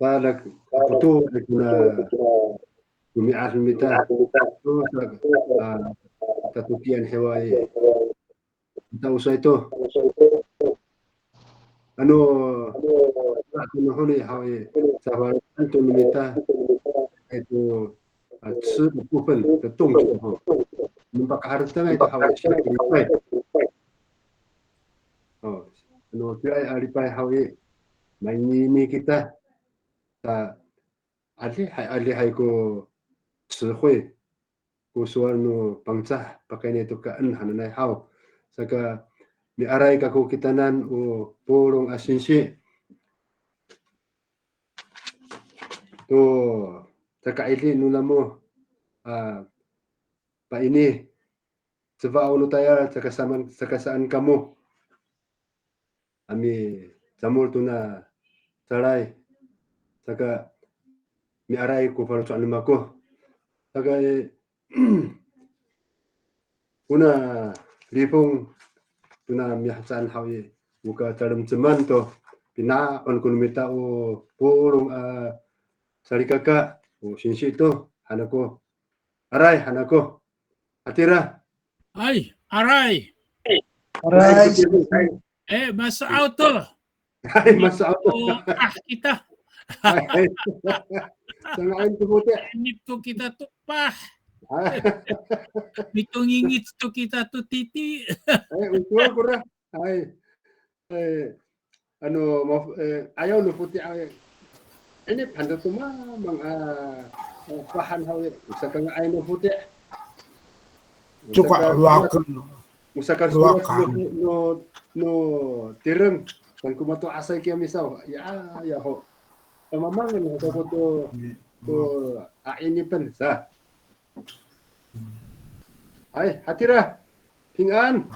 A: 那betul na gumias mita terus tatukian hewai kita usai itu ano honi hawi sahabat itu mita itu 吃的部分的动作哈，membakar itu hawi lipai oh ano lipai hawi maini kita ta ali hai ko 词汇ko suano bangsa pakai ni tu kaan hananai hau saka ni arai ka ko kitanan o porong asinsi to saka ili nulamo pa ini sebab unu taya saka saan kamu ami jamul tuna sarai saka mi arai ko para soal mako saka una ripong tuna mi hasan hawi buka dalam zaman to pina on kun mita o porong sari kakak o sinsi to hanako arai hanako atira
H: ay arai masuk auto
A: masuk auto
H: kita
A: sangain tu putih
H: itu kita tuh pah itu ngingit tuh kita tuh titi
A: utul kurang ano ayaw lu putih ini pandai tu mah mang bahan hawi usahakan ayaw lu putih
C: juga luakan
A: usahakan no tirem kan kumato asai kia misau ya ho mamang ni ho to ini pen sa hai hatira pingan